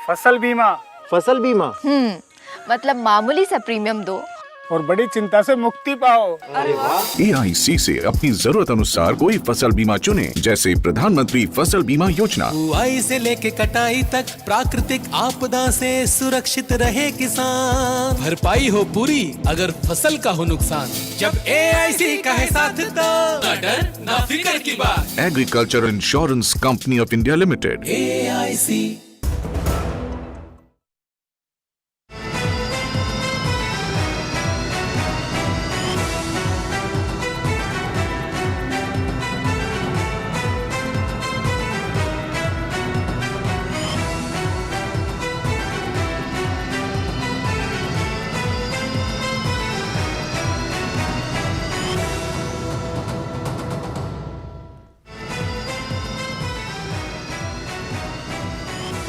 फसल बीमा। फसल बीमा मतलब मामूली सा प्रीमियम दो और बड़ी चिंता से मुक्ति पाओ। अरे वाह। AIC से अपनी जरूरत अनुसार कोई फसल बीमा चुने, जैसे प्रधानमंत्री फसल बीमा योजना। बुआई से लेके कटाई तक प्राकृतिक आपदा से सुरक्षित रहे किसान, भरपाई हो पूरी अगर फसल का हो नुकसान। जब AIC का है साथ तो ना डर ना फिक्र की बात। Agriculture insurance company of India limited. AIC।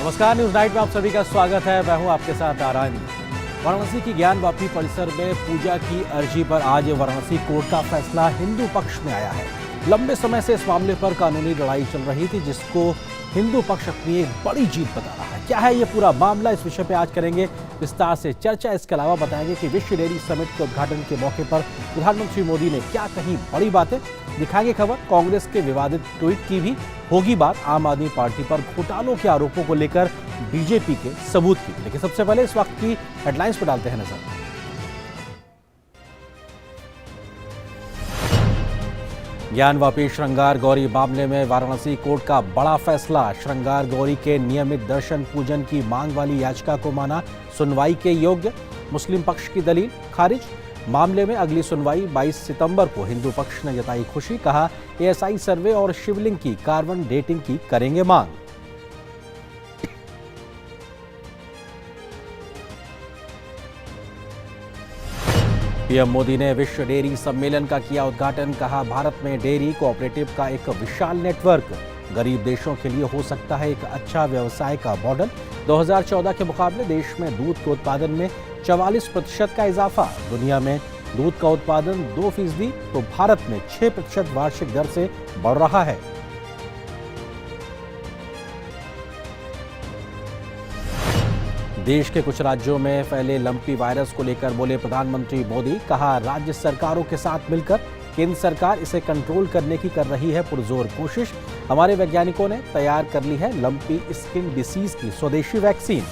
नमस्कार, न्यूज नाइट में आप सभी का स्वागत है। मैं हूं आपके साथ आरायन। वाराणसी की ज्ञानवापी परिसर में पूजा की अर्जी पर आज वाराणसी कोर्ट का फैसला हिंदू पक्ष में आया है। लंबे समय से इस मामले पर कानूनी लड़ाई चल रही थी, जिसको हिंदू पक्ष अपनी एक बड़ी जीत बता रहा है। क्या है ये पूरा मामला, इस विषय पे आज करेंगे विस्तार से चर्चा। इसके अलावा बताएंगे कि विश्व डेयरी समिट के उद्घाटन के मौके पर प्रधानमंत्री मोदी ने क्या कही बड़ी बातें। दिखाएंगे खबर कांग्रेस के विवादित ट्वीट की भी होगी बात। आम आदमी पार्टी पर घोटालों के आरोपों को लेकर बीजेपी के सबूत की। लेकिन सबसे पहले इस वक्त की हेडलाइंस पर डालते हैं नजर। ज्ञानवापी श्रृंगार गौरी मामले में वाराणसी कोर्ट का बड़ा फैसला। श्रृंगार गौरी के नियमित दर्शन पूजन की मांग वाली याचिका को माना सुनवाई के योग्य। मुस्लिम पक्ष की दलील खारिज। मामले में अगली सुनवाई 22 सितंबर को। हिंदू पक्ष ने जताई खुशी, कहा ASI सर्वे और शिवलिंग की कार्बन डेटिंग की करेंगे मांग। पीएम मोदी ने विश्व डेयरी सम्मेलन का किया उद्घाटन, कहा भारत में डेयरी कोऑपरेटिव का एक विशाल नेटवर्क गरीब देशों के लिए हो सकता है एक अच्छा व्यवसाय का मॉडल। 2014 के मुकाबले देश में दूध के उत्पादन में 44% का इजाफा। दुनिया में दूध का उत्पादन 2% तो भारत में 6% वार्षिक दर से बढ़ रहा है। देश के कुछ राज्यों में फैले लंपी वायरस को लेकर बोले प्रधानमंत्री मोदी, कहा राज्य सरकारों के साथ मिलकर केंद्र सरकार इसे कंट्रोल करने की कर रही है पुरजोर कोशिश। हमारे वैज्ञानिकों ने तैयार कर ली है लंपी स्किन डिसीज की स्वदेशी वैक्सीन।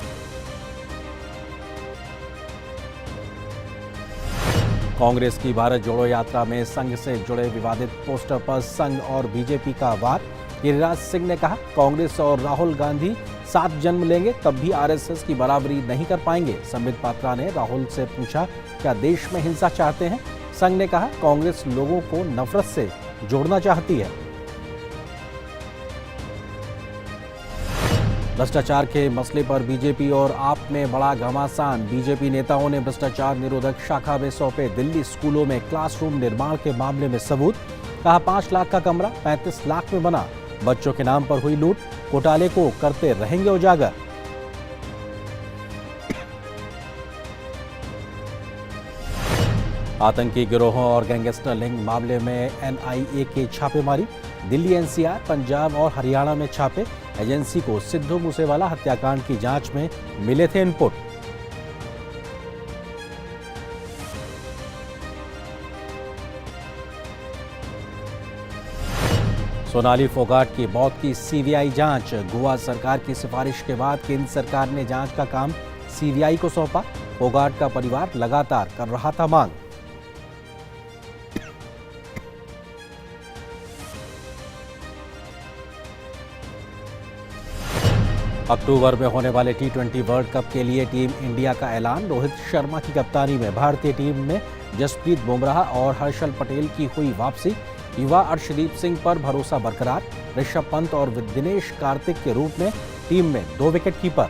कांग्रेस की भारत जोड़ो यात्रा में संघ से जुड़े विवादित पोस्टर पर संघ और बीजेपी का वार। गिरिराज सिंह ने कहा कांग्रेस और राहुल गांधी साथ जन्म लेंगे तब भी RSS की बराबरी नहीं कर पाएंगे। संबित पात्रा ने राहुल से पूछा, क्या देश में हिंसा चाहते हैं? संघ ने कहा कांग्रेस लोगों को नफरत से जोड़ना चाहती है। भ्रष्टाचार के मसले पर बीजेपी और आप में बड़ा घमासान। बीजेपी नेताओं ने भ्रष्टाचार निरोधक शाखा में सौंपे दिल्ली स्कूलों में क्लासरूम निर्माण के मामले में सबूत। कहा 5 लाख का कमरा 35 लाख में बना। बच्चों के नाम पर हुई लूट, घोटाले को करते रहेंगे उजागर। आतंकी गिरोहों और गैंगस्टर लिंक मामले में NIA की छापेमारी। दिल्ली, NCR, पंजाब और हरियाणा में छापे। एजेंसी को सिद्धू मूसेवाला हत्याकांड की जांच में मिले थे इनपुट। सोनाली फोगाट की मौत की CBI जांच। गोवा सरकार की सिफारिश के बाद केंद्र सरकार ने जांच का काम CBI को सौंपा। फोगाट का परिवार लगातार कर रहा था मांग। अक्टूबर में होने वाले T20 वर्ल्ड कप के लिए टीम इंडिया का ऐलान। रोहित शर्मा की कप्तानी में भारतीय टीम में जसप्रीत बुमराह और हर्षल पटेल की हुई वापसी। युवा अर्शदीप सिंह पर भरोसा बरकरार। ऋषभ पंत और दिनेश कार्तिक के रूप में टीम में 2 विकेट कीपर।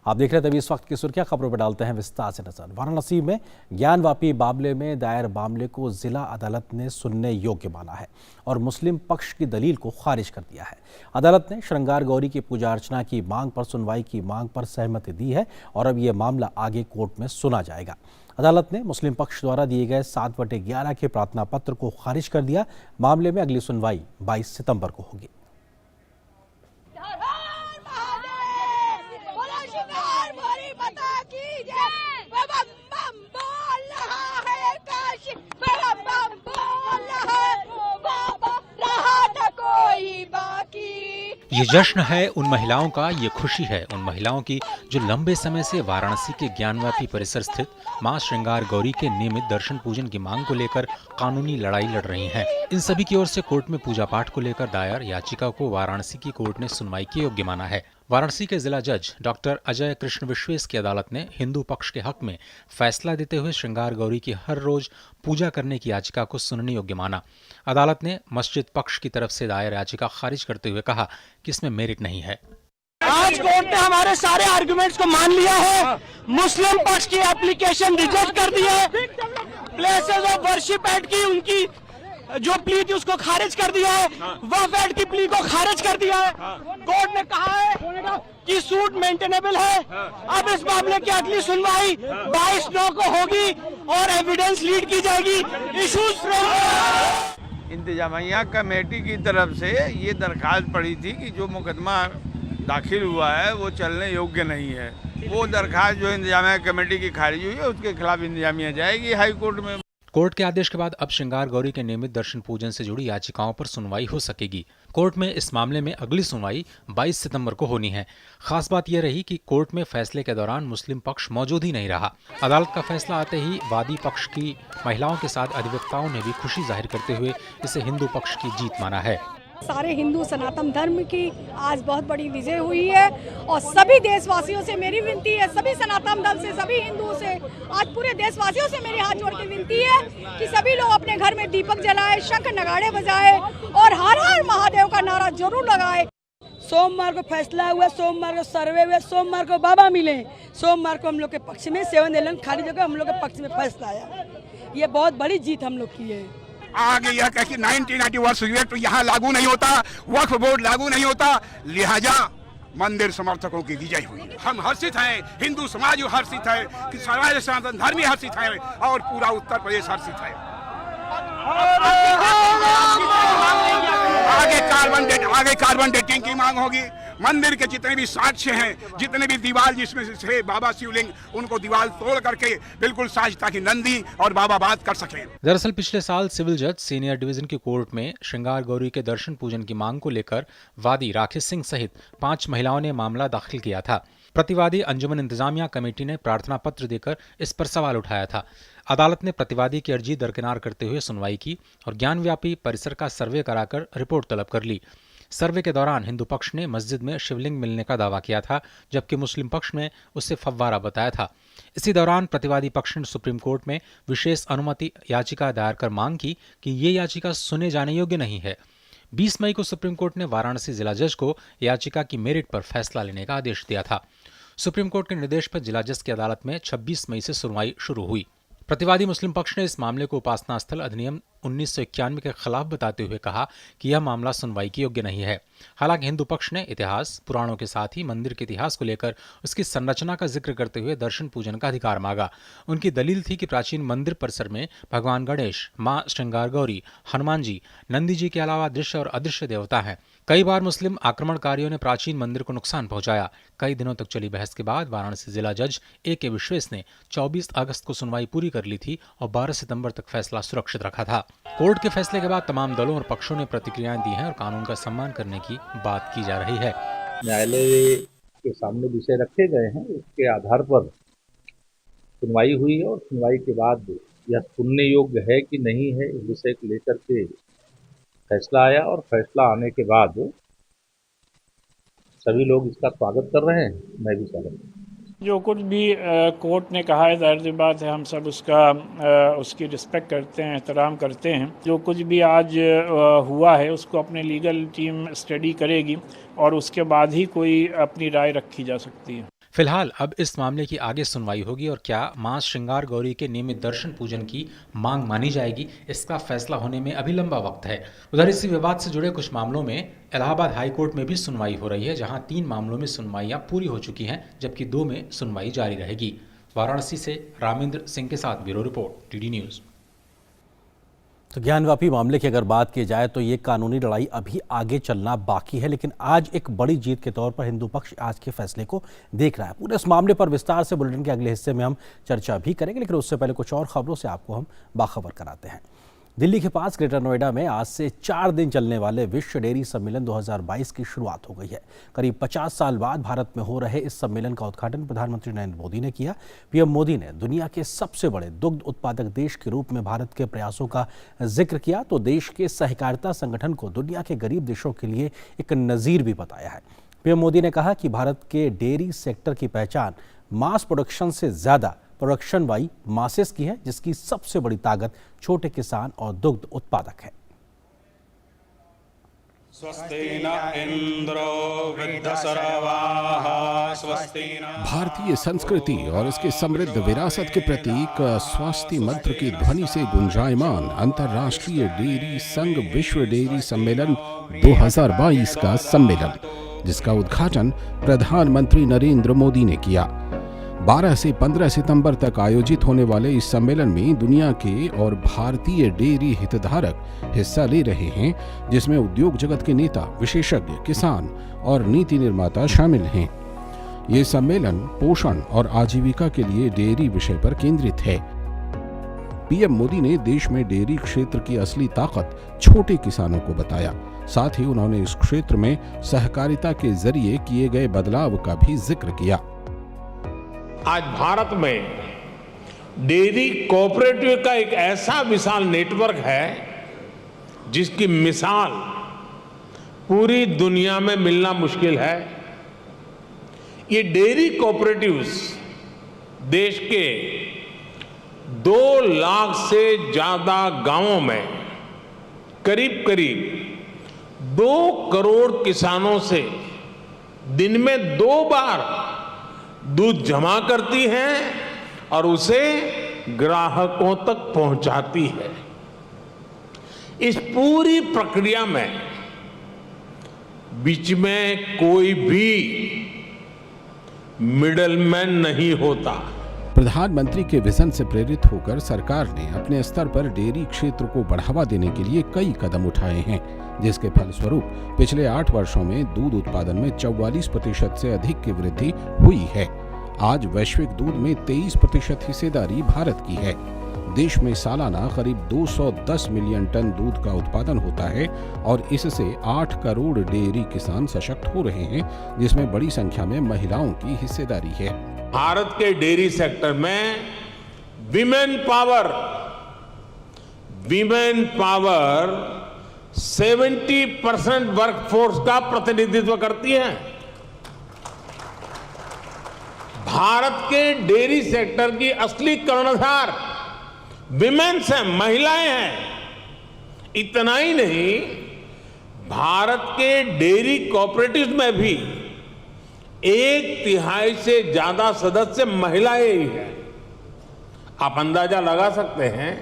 आप देख रहे थे अभी इस वक्त की सुर्खियां। खबरों पर डालते हैं विस्तार से नजर। वाराणसी में ज्ञानवापी मामले में दायर मामले को जिला अदालत ने सुनने योग्य माना है और मुस्लिम पक्ष की दलील को खारिज कर दिया है। अदालत ने श्रृंगार गौरी की पूजा अर्चना की मांग पर सुनवाई की मांग पर सहमति दी है और अब यह मामला आगे कोर्ट में सुना जाएगा। अदालत ने मुस्लिम पक्ष द्वारा दिए गए 7/11 के प्रार्थना पत्र को खारिज कर दिया। मामले में अगली सुनवाई 22 सितंबर को होगी। ये जश्न है उन महिलाओं का, ये खुशी है उन महिलाओं की जो लंबे समय से वाराणसी के ज्ञानव्यापी परिसर स्थित मां श्रृंगार गौरी के नियमित दर्शन पूजन की मांग को लेकर कानूनी लड़ाई लड़ रही हैं। इन सभी की ओर से कोर्ट में पूजा पाठ को लेकर दायर याचिका को वाराणसी की कोर्ट ने सुनवाई के योग्य माना है। वाराणसी के जिला जज डॉक्टर अजय कृष्ण विश्वेश की अदालत ने हिंदू पक्ष के हक में फैसला देते हुए श्रृंगार गौरी की हर रोज पूजा करने की याचिका को सुनने योग्य माना। अदालत ने मस्जिद पक्ष की तरफ से दायर याचिका खारिज करते हुए कहा कि इसमें मेरिट नहीं है। आज कोर्ट ने हमारे सारे आर्गुमेंट्स को मान लिया है। मुस्लिम पक्ष की एप्लीकेशन रिजेक्ट कर दी है। प्लेसेस ऑफ वर्शिप एक्ट की उनकी जो प्ली थी उसको खारिज कर दिया है। वक्फ एक्ट की प्ली को खारिज कर दिया है। कोर्ट ने कहा है कि सूट मेंटेनेबल है। अब इस मामले की अगली सुनवाई 22/9 को होगी और एविडेंस लीड की जाएगी। इशूज इंतजामिया कमेटी की तरफ से ये दरखास्त पड़ी थी कि जो मुकदमा दाखिल हुआ है वो चलने योग्य नहीं है। वो दरखास्त जो इंतजामिया कमेटी की खारिज हुई है उसके खिलाफ इंतजामिया जाएगी हाई कोर्ट में। कोर्ट के आदेश के बाद अब श्रृंगार गौरी के नियमित दर्शन पूजन से जुड़ी याचिकाओं पर सुनवाई हो सकेगी। कोर्ट में इस मामले में अगली सुनवाई 22 सितंबर को होनी है। खास बात यह रही कि कोर्ट में फैसले के दौरान मुस्लिम पक्ष मौजूद ही नहीं रहा। अदालत का फैसला आते ही वादी पक्ष की महिलाओं के साथ अधिवक्ताओं ने भी खुशी जाहिर करते हुए इसे हिंदू पक्ष की जीत माना है। सारे हिंदू सनातन धर्म की आज बहुत बड़ी विजय हुई है और सभी देशवासियों से मेरी विनती है, सभी सनातन धर्म से, सभी हिंदुओं से, आज पूरे देशवासियों से मेरी हाथ जोड़ के विनती है कि सभी लोग अपने घर में दीपक जलाए, शंख नगाड़े बजाए और हर हर महादेव का नारा जरूर लगाए। सोमवार को फैसला हुआ, सोमवार को सर्वे हुआ, सोमवार को बाबा मिले, सोमवार को हम लोग के पक्ष में 7-11 खारिज होकर हम लोग के पक्ष में फैसला आया। ये बहुत बड़ी जीत हम लोग की है। आगे यह कह कि 1991 एक्ट यहाँ लागू नहीं होता, वक्फ बोर्ड लागू नहीं होता, लिहाजा मंदिर समर्थकों की विजय हुई। हम हर्षित हैं, हिंदू समाज हर्षित है, कि सारे सनातन धर्मी हर्षित है और पूरा उत्तर प्रदेश हर्षित है। आगे कार्बन डेटिंग की मांग होगी। मंदिर के जितने भी साक्ष्य हैं, जितने भी दीवार जिसमें से बाबा शिवलिंग, उनको दीवार तोड़ करके बिल्कुल साज ताकि नंदी और बाबा बात कर सकें। दरअसल पिछले साल सिविल जज सीनियर डिवीजन की कोर्ट में श्रृंगार गौरी के दर्शन पूजन की मांग को लेकर वादी राकेश सिंह सहित 5 महिलाओं ने मामला दाखिल किया था। प्रतिवादी अंजुमन इंतजामिया कमेटी ने प्रार्थना पत्र देकर इस पर सवाल उठाया था। अदालत ने प्रतिवादी की अर्जी दरकिनार करते हुए सुनवाई की और ज्ञानव्यापी परिसर का सर्वे कराकर रिपोर्ट तलब कर ली। सर्वे के दौरान हिंदू पक्ष ने मस्जिद में शिवलिंग मिलने का दावा किया था, जबकि मुस्लिम पक्ष ने उसे फव्वारा बताया था। इसी दौरान प्रतिवादी पक्ष ने सुप्रीम कोर्ट में विशेष अनुमति याचिका दायर कर मांग की कि ये याचिका सुने जाने योग्य नहीं है। 20 मई को सुप्रीम कोर्ट ने वाराणसी जिला जज को याचिका की मेरिट पर फैसला लेने का आदेश दिया था। सुप्रीम कोर्ट के निर्देश पर जिला जज की अदालत में 26 मई से सुनवाई शुरू हुई। प्रतिवादी मुस्लिम पक्ष ने इस मामले को उपासना स्थल अधिनियम 1991 के खिलाफ बताते हुए कहा कि यह मामला सुनवाई के योग्य नहीं है। हालांकि हिंदू पक्ष ने इतिहास, पुराणों के साथ ही मंदिर के इतिहास को लेकर उसकी संरचना का जिक्र करते हुए दर्शन पूजन का अधिकार मांगा। उनकी दलील थी कि प्राचीन मंदिर परिसर में भगवान गणेश, मां श्रृंगार गौरी, हनुमान जी, नंदी जी के अलावा दृश्य और अदृश्य देवता हैं। कई बार मुस्लिम आक्रमणकारियों ने प्राचीन मंदिर को नुकसान पहुंचाया। कई दिनों तक चली बहस के बाद वाराणसी जिला जज A.K. विश्वेश ने 24 अगस्त को सुनवाई पूरी कर ली थी और 12 सितंबर तक फैसला सुरक्षित रखा था। कोर्ट के फैसले के बाद तमाम दलों और पक्षों ने प्रतिक्रियाएं दी हैं और कानून का सम्मान करने की बात की जा रही है। न्यायालय के सामने विषय रखे गए हैं, उसके आधार पर सुनवाई हुई और सुनवाई के बाद यह सुनने योग्य है कि नहीं है, इस विषय को लेकर के फैसला आया और फैसला आने के बाद सभी लोग इसका स्वागत कर रहे हैं। मैं भी स्वागत करता हूं। जो कुछ भी कोर्ट ने कहा है, जाहिर सी बात है हम सब उसकी रिस्पेक्ट करते हैं, एहतराम करते हैं। जो कुछ भी आज हुआ है उसको अपने लीगल टीम स्टडी करेगी और उसके बाद ही कोई अपनी राय रखी जा सकती है। फिलहाल अब इस मामले की आगे सुनवाई होगी और क्या मां श्रृंगार गौरी के नियमित दर्शन पूजन की मांग मानी जाएगी, इसका फैसला होने में अभी लंबा वक्त है। उधर इसी विवाद से जुड़े कुछ मामलों में इलाहाबाद हाई कोर्ट में भी सुनवाई हो रही है, जहां 3 मामलों में सुनवाइयां पूरी हो चुकी हैं, जबकि 2 में सुनवाई जारी रहेगी। वाराणसी से रामेंद्र सिंह के साथ ब्यूरो रिपोर्ट, DD न्यूज़। तो ज्ञानव्यापी मामले की अगर बात की जाए तो ये कानूनी लड़ाई अभी आगे चलना बाकी है, लेकिन आज एक बड़ी जीत के तौर पर हिंदू पक्ष आज के फैसले को देख रहा है। पूरे इस मामले पर विस्तार से बुलेटिन के अगले हिस्से में हम चर्चा भी करेंगे, लेकिन उससे पहले कुछ और खबरों से आपको हम बाखबर कराते हैं। दिल्ली के पास ग्रेटर नोएडा में आज से 4 दिन चलने वाले विश्व डेयरी सम्मेलन 2022 की शुरुआत हो गई है। करीब 50 साल बाद भारत में हो रहे इस सम्मेलन का उद्घाटन प्रधानमंत्री नरेंद्र मोदी ने किया। पीएम मोदी ने दुनिया के सबसे बड़े दुग्ध उत्पादक देश के रूप में भारत के प्रयासों का जिक्र किया तो देश के सहकारिता संगठन को दुनिया के गरीब देशों के लिए एक नज़ीर भी बताया है। पीएम मोदी ने कहा कि भारत के डेयरी सेक्टर की पहचान मास प्रोडक्शन से ज़्यादा प्रोडक्शन बाई मासेस की है, जिसकी सबसे बड़ी ताकत छोटे किसान और दुग्ध उत्पादक है। भारतीय संस्कृति और इसके समृद्ध विरासत के प्रतीक स्वस्ति मंत्र की ध्वनि से गुंजायमान अंतर्राष्ट्रीय डेयरी संघ विश्व डेयरी सम्मेलन 2022 का सम्मेलन, जिसका उद्घाटन प्रधानमंत्री नरेंद्र मोदी ने किया। 12 से 15 सितंबर तक आयोजित होने वाले इस सम्मेलन में दुनिया के और भारतीय डेयरी हितधारक हिस्सा ले रहे हैं, जिसमें उद्योग जगत के नेता, विशेषज्ञ, किसान और नीति निर्माता शामिल हैं। ये सम्मेलन पोषण और आजीविका के लिए डेयरी विषय पर केंद्रित है। पीएम मोदी ने देश में डेयरी क्षेत्र की असली ताकत छोटे किसानों को बताया। साथ ही उन्होंने इस क्षेत्र में सहकारिता के जरिए किए गए बदलाव का भी जिक्र किया। आज भारत में डेयरी कोऑपरेटिव का एक ऐसा विशाल नेटवर्क है जिसकी मिसाल पूरी दुनिया में मिलना मुश्किल है। ये डेयरी कोऑपरेटिव्स देश के 2 लाख से ज्यादा गांवों में करीब करीब 2 करोड़ किसानों से दिन में 2 बार दूध जमा करती है और उसे ग्राहकों तक पहुंचाती है। इस पूरी प्रक्रिया में बीच में कोई भी मिडलमैन नहीं होता। प्रधानमंत्री के विजन से प्रेरित होकर सरकार ने अपने स्तर पर डेयरी क्षेत्र को बढ़ावा देने के लिए कई कदम उठाए हैं, जिसके फलस्वरूप पिछले 8 वर्षों में दूध उत्पादन में 44% से अधिक की वृद्धि हुई है। आज वैश्विक दूध में 23% हिस्सेदारी भारत की है। देश में सालाना करीब 210 मिलियन टन दूध का उत्पादन होता है और इससे 8 करोड़ डेयरी किसान सशक्त हो रहे हैं, जिसमें बड़ी संख्या में महिलाओं की हिस्सेदारी है। भारत के डेयरी सेक्टर में विमेन पावर 70% वर्कफोर्स का प्रतिनिधित्व करती है। भारत के डेयरी सेक्टर की असली कर्णधार विमेन्स हैं, महिलाएं हैं। इतना ही नहीं, भारत के डेयरी कोऑपरेटिव्स में भी 1/3 से ज्यादा सदस्य महिलाएं ही हैं। आप अंदाजा लगा सकते हैं,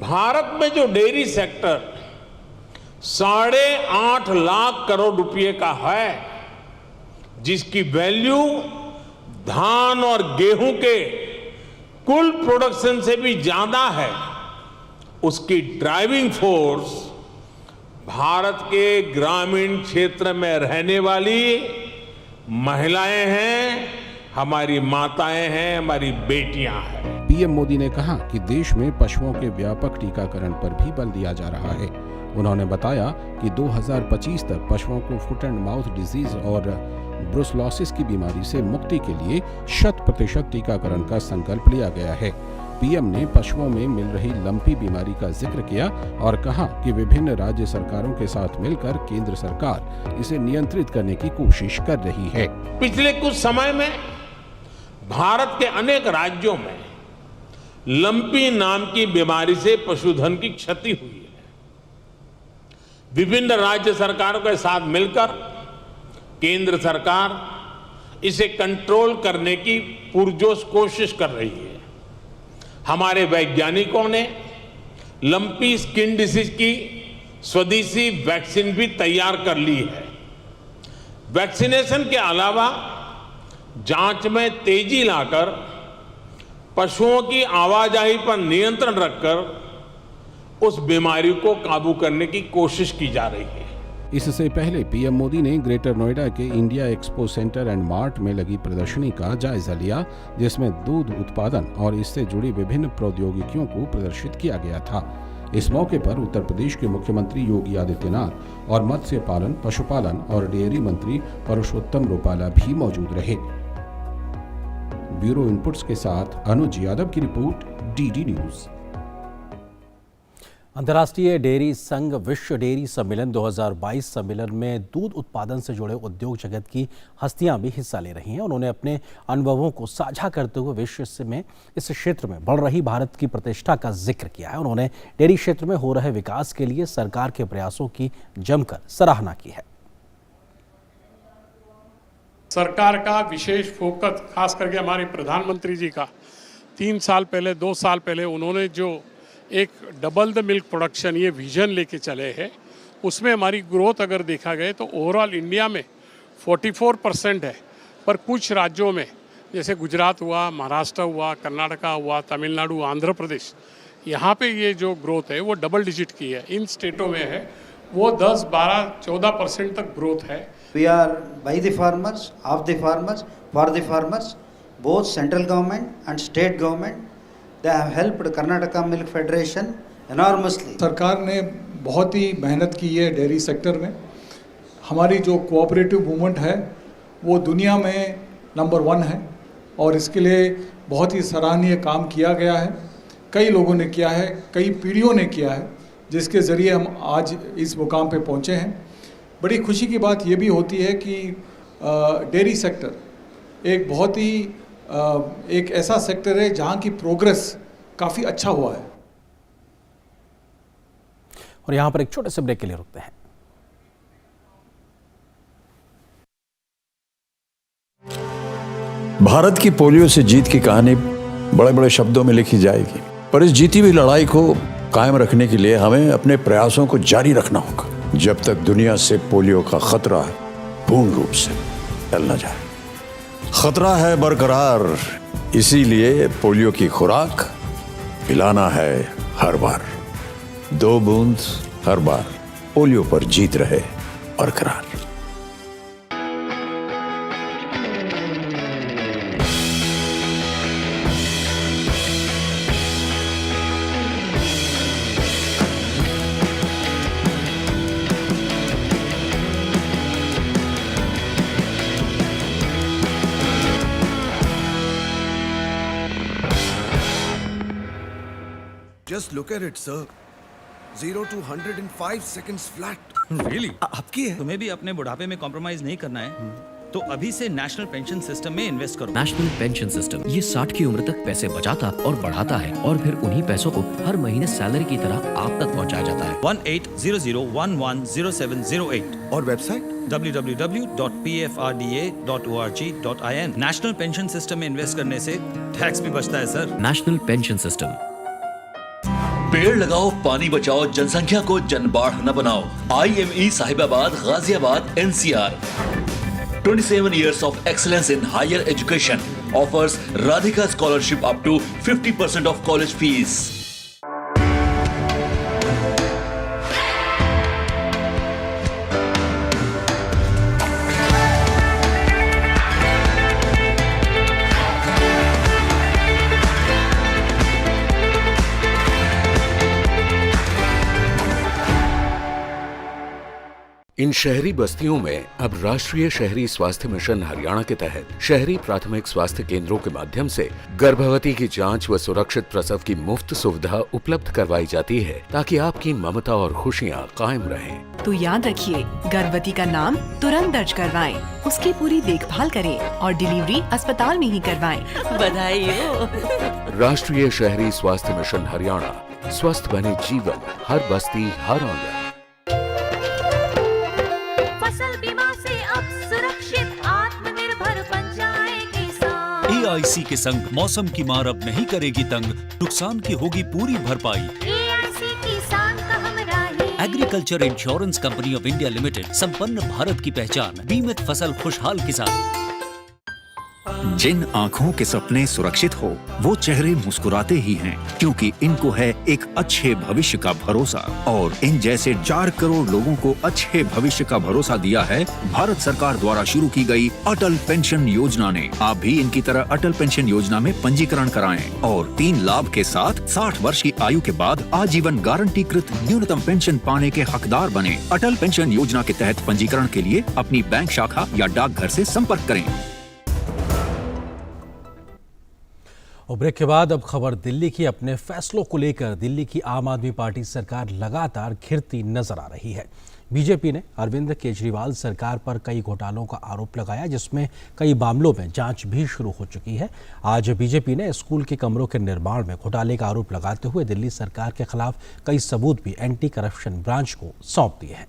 भारत में जो डेयरी सेक्टर 8.5 लाख करोड़ रुपए का है, जिसकी वैल्यू धान और गेहूं के कुल प्रोडक्शन से भी ज्यादा है, उसकी ड्राइविंग फोर्स भारत के ग्रामीण क्षेत्र में रहने वाली महिलाएं हैं, हमारी माताएं हैं, हमारी बेटियां हैं। पीएम मोदी ने कहा कि देश में पशुओं के व्यापक टीकाकरण पर भी बल दिया जा रहा है। उन्होंने बताया कि 2025 तक पशुओं को फुट एंड माउथ डिजीज और ब्रुसलोसिस की बीमारी से मुक्ति के लिए 100% टीकाकरण का संकल्प लिया गया है। पीएम ने पशुओं में मिल रही लंपी बीमारी का जिक्र किया और कहा कि विभिन्न राज्य सरकारों के साथ मिलकर केंद्र सरकार इसे नियंत्रित करने की कोशिश कर रही है। पिछले कुछ समय में भारत के अनेक राज्यों में लंपी नाम की बीमारी से पशुधन की क्षति हुई है। विभिन्न राज्य सरकारों के साथ मिलकर केंद्र सरकार इसे कंट्रोल करने की पुरजोश कोशिश कर रही है। हमारे वैज्ञानिकों ने लंपी स्किन डिसीज की स्वदेशी वैक्सीन भी तैयार कर ली है। वैक्सीनेशन के अलावा जांच में तेजी लाकर पशुओं की आवाजाही पर नियंत्रण रखकर उस बीमारी को काबू करने की कोशिश की जा रही है। इससे पहले पीएम मोदी ने ग्रेटर नोएडा के India expo centre and mart में लगी प्रदर्शनी का जायजा लिया, जिसमें दूध उत्पादन और इससे जुड़ी विभिन्न प्रौद्योगिकियों को प्रदर्शित किया गया था। इस मौके पर उत्तर प्रदेश के मुख्यमंत्री योगी आदित्यनाथ और मत्स्य पालन, पशुपालन और डेयरी मंत्री परषोत्तम रुपाला भी मौजूद रहे। ब्यूरो इनपुट्स के साथ अनुज यादव की रिपोर्ट, डीडी न्यूज। अंतर्राष्ट्रीय डेयरी संघ विश्व डेयरी सम्मेलन 2022 सम्मेलन में दूध उत्पादन से जुड़े उद्योग जगत की हस्तियां भी हिस्सा ले रही हैं। उन्होंने अपने अनुभवों को साझा करते हुए विश्व में इस क्षेत्र में बढ़ रही भारत की प्रतिष्ठा का जिक्र किया है। उन्होंने डेयरी क्षेत्र में हो रहे विकास के लिए सरकार के प्रयासों की जमकर सराहना की है। सरकार का विशेष फोकस, खास करके हमारे प्रधानमंत्री जी का 2 साल पहले उन्होंने जो एक डबल द मिल्क प्रोडक्शन ये विजन लेके चले हैं, उसमें हमारी ग्रोथ अगर देखा गया तो ओवरऑल इंडिया में 44% है, पर कुछ राज्यों में जैसे गुजरात हुआ, महाराष्ट्र हुआ, कर्नाटका हुआ, तमिलनाडु, आंध्र प्रदेश, यहाँ पे ये जो ग्रोथ है वो डबल डिजिट की है। इन स्टेटों में है वो 10, 12, 14% तक ग्रोथ है। We are by the farmers, of the farmers, for the farmers, both central government and state government. They have helped Karnataka Milk Federation enormously. सरकार ने बहुत ही मेहनत की है डेयरी सेक्टर में। हमारी जो कोऑपरेटिव मूवमेंट है वो दुनिया में नंबर 1 है और इसके लिए बहुत ही सराहनीय काम किया गया है। कई लोगों ने किया है, कई पीढ़ियों ने किया है, जिसके ज़रिए हम आज इस मुकाम पे पहुँचे हैं। बड़ी खुशी की बात ये भी होती है कि डेयरी सेक्टर एक बहुत ही एक ऐसा सेक्टर है जहां की प्रोग्रेस काफ़ी अच्छा हुआ है। और यहां पर एक छोटे से ब्रेक के लिए रुकते हैं। भारत की पोलियो से जीत की कहानी बड़े बड़े शब्दों में लिखी जाएगी, पर इस जीती हुई लड़ाई को कायम रखने के लिए हमें अपने प्रयासों को जारी रखना होगा जब तक दुनिया से पोलियो का खतरा पूर्ण रूप से टल न जाए। खतरा है बरकरार, इसीलिए पोलियो की खुराक पिलाना है हर बार। 2 बूंद हर बार, पोलियो पर जीत रहे बरकरार। Just look at it, sir. 0 to 100 in 5 seconds flat. Really? आपकी है? तुम्हें भी अपने बुढ़ापे में कॉम्प्रोमाइज नहीं करना है, तो अभी से नेशनल पेंशन सिस्टम में इन्वेस्ट करो। नेशनल पेंशन सिस्टम ये 60 की उम्र तक पैसे बचाता और बढ़ाता है और फिर उन्हीं पैसों को हर महीने सैलरी की तरह आप तक पहुंचाया जाता है। 1800110708 और website www.pfrda.org.in। National pension system में इन्वेस्ट करने से टैक्स भी बचता है सर। National pension system. पेड़ लगाओ, पानी बचाओ, जनसंख्या को जनबाढ़ न बनाओ। IME Sahibabad, Ghaziabad, NCR। 27 years of excellence in higher education offers Radhika scholarship up to 50% of college fees. इन शहरी बस्तियों में अब राष्ट्रीय शहरी स्वास्थ्य मिशन हरियाणा के तहत शहरी प्राथमिक स्वास्थ्य केंद्रों के माध्यम से गर्भवती की जांच व सुरक्षित प्रसव की मुफ्त सुविधा उपलब्ध करवाई जाती है, ताकि आपकी ममता और खुशियां कायम रहें। तो याद रखिए, गर्भवती का नाम तुरंत दर्ज करवाएं, उसकी पूरी देखभाल करें और डिलीवरी अस्पताल में ही करवाएं। बधाई हो। राष्ट्रीय शहरी स्वास्थ्य मिशन हरियाणा, स्वस्थ बने जीवन, हर बस्ती हर आंगन। फसल बीमा से अब सुरक्षित आत्मनिर्भर बन जाए किसान। AIC के संग मौसम की मार अब नहीं करेगी तंग, नुकसान की होगी पूरी भरपाई। AIC किसान का हमराही। Agriculture insurance company of India limited, संपन्न भारत की पहचान, बीमित फसल खुशहाल किसान। जिन आँखों के सपने सुरक्षित हो वो चेहरे मुस्कुराते ही हैं, क्योंकि इनको है एक अच्छे भविष्य का भरोसा। और इन जैसे 4 करोड़ लोगों को अच्छे भविष्य का भरोसा दिया है भारत सरकार द्वारा शुरू की गई अटल पेंशन योजना ने। आप भी इनकी तरह अटल पेंशन योजना में पंजीकरण कराएं और 3 लाभ के साथ 60 वर्ष की आयु के बाद आजीवन गारंटीकृत न्यूनतम पेंशन पाने के हकदार बने। अटल पेंशन योजना के तहत पंजीकरण के लिए अपनी बैंक शाखा या डाकघर से संपर्क करें। और ब्रेक के बाद अब खबर दिल्ली की। अपने फैसलों को लेकर दिल्ली की आम आदमी पार्टी सरकार लगातार घिरती नजर आ रही है। बीजेपी ने अरविंद केजरीवाल सरकार पर कई घोटालों का आरोप लगाया, जिसमें कई मामलों में जांच भी शुरू हो चुकी है। आज बीजेपी ने स्कूल के कमरों के निर्माण में घोटाले का आरोप लगाते हुए दिल्ली सरकार के खिलाफ कई सबूत भी एंटी करप्शन ब्रांच को सौंप दिए हैं।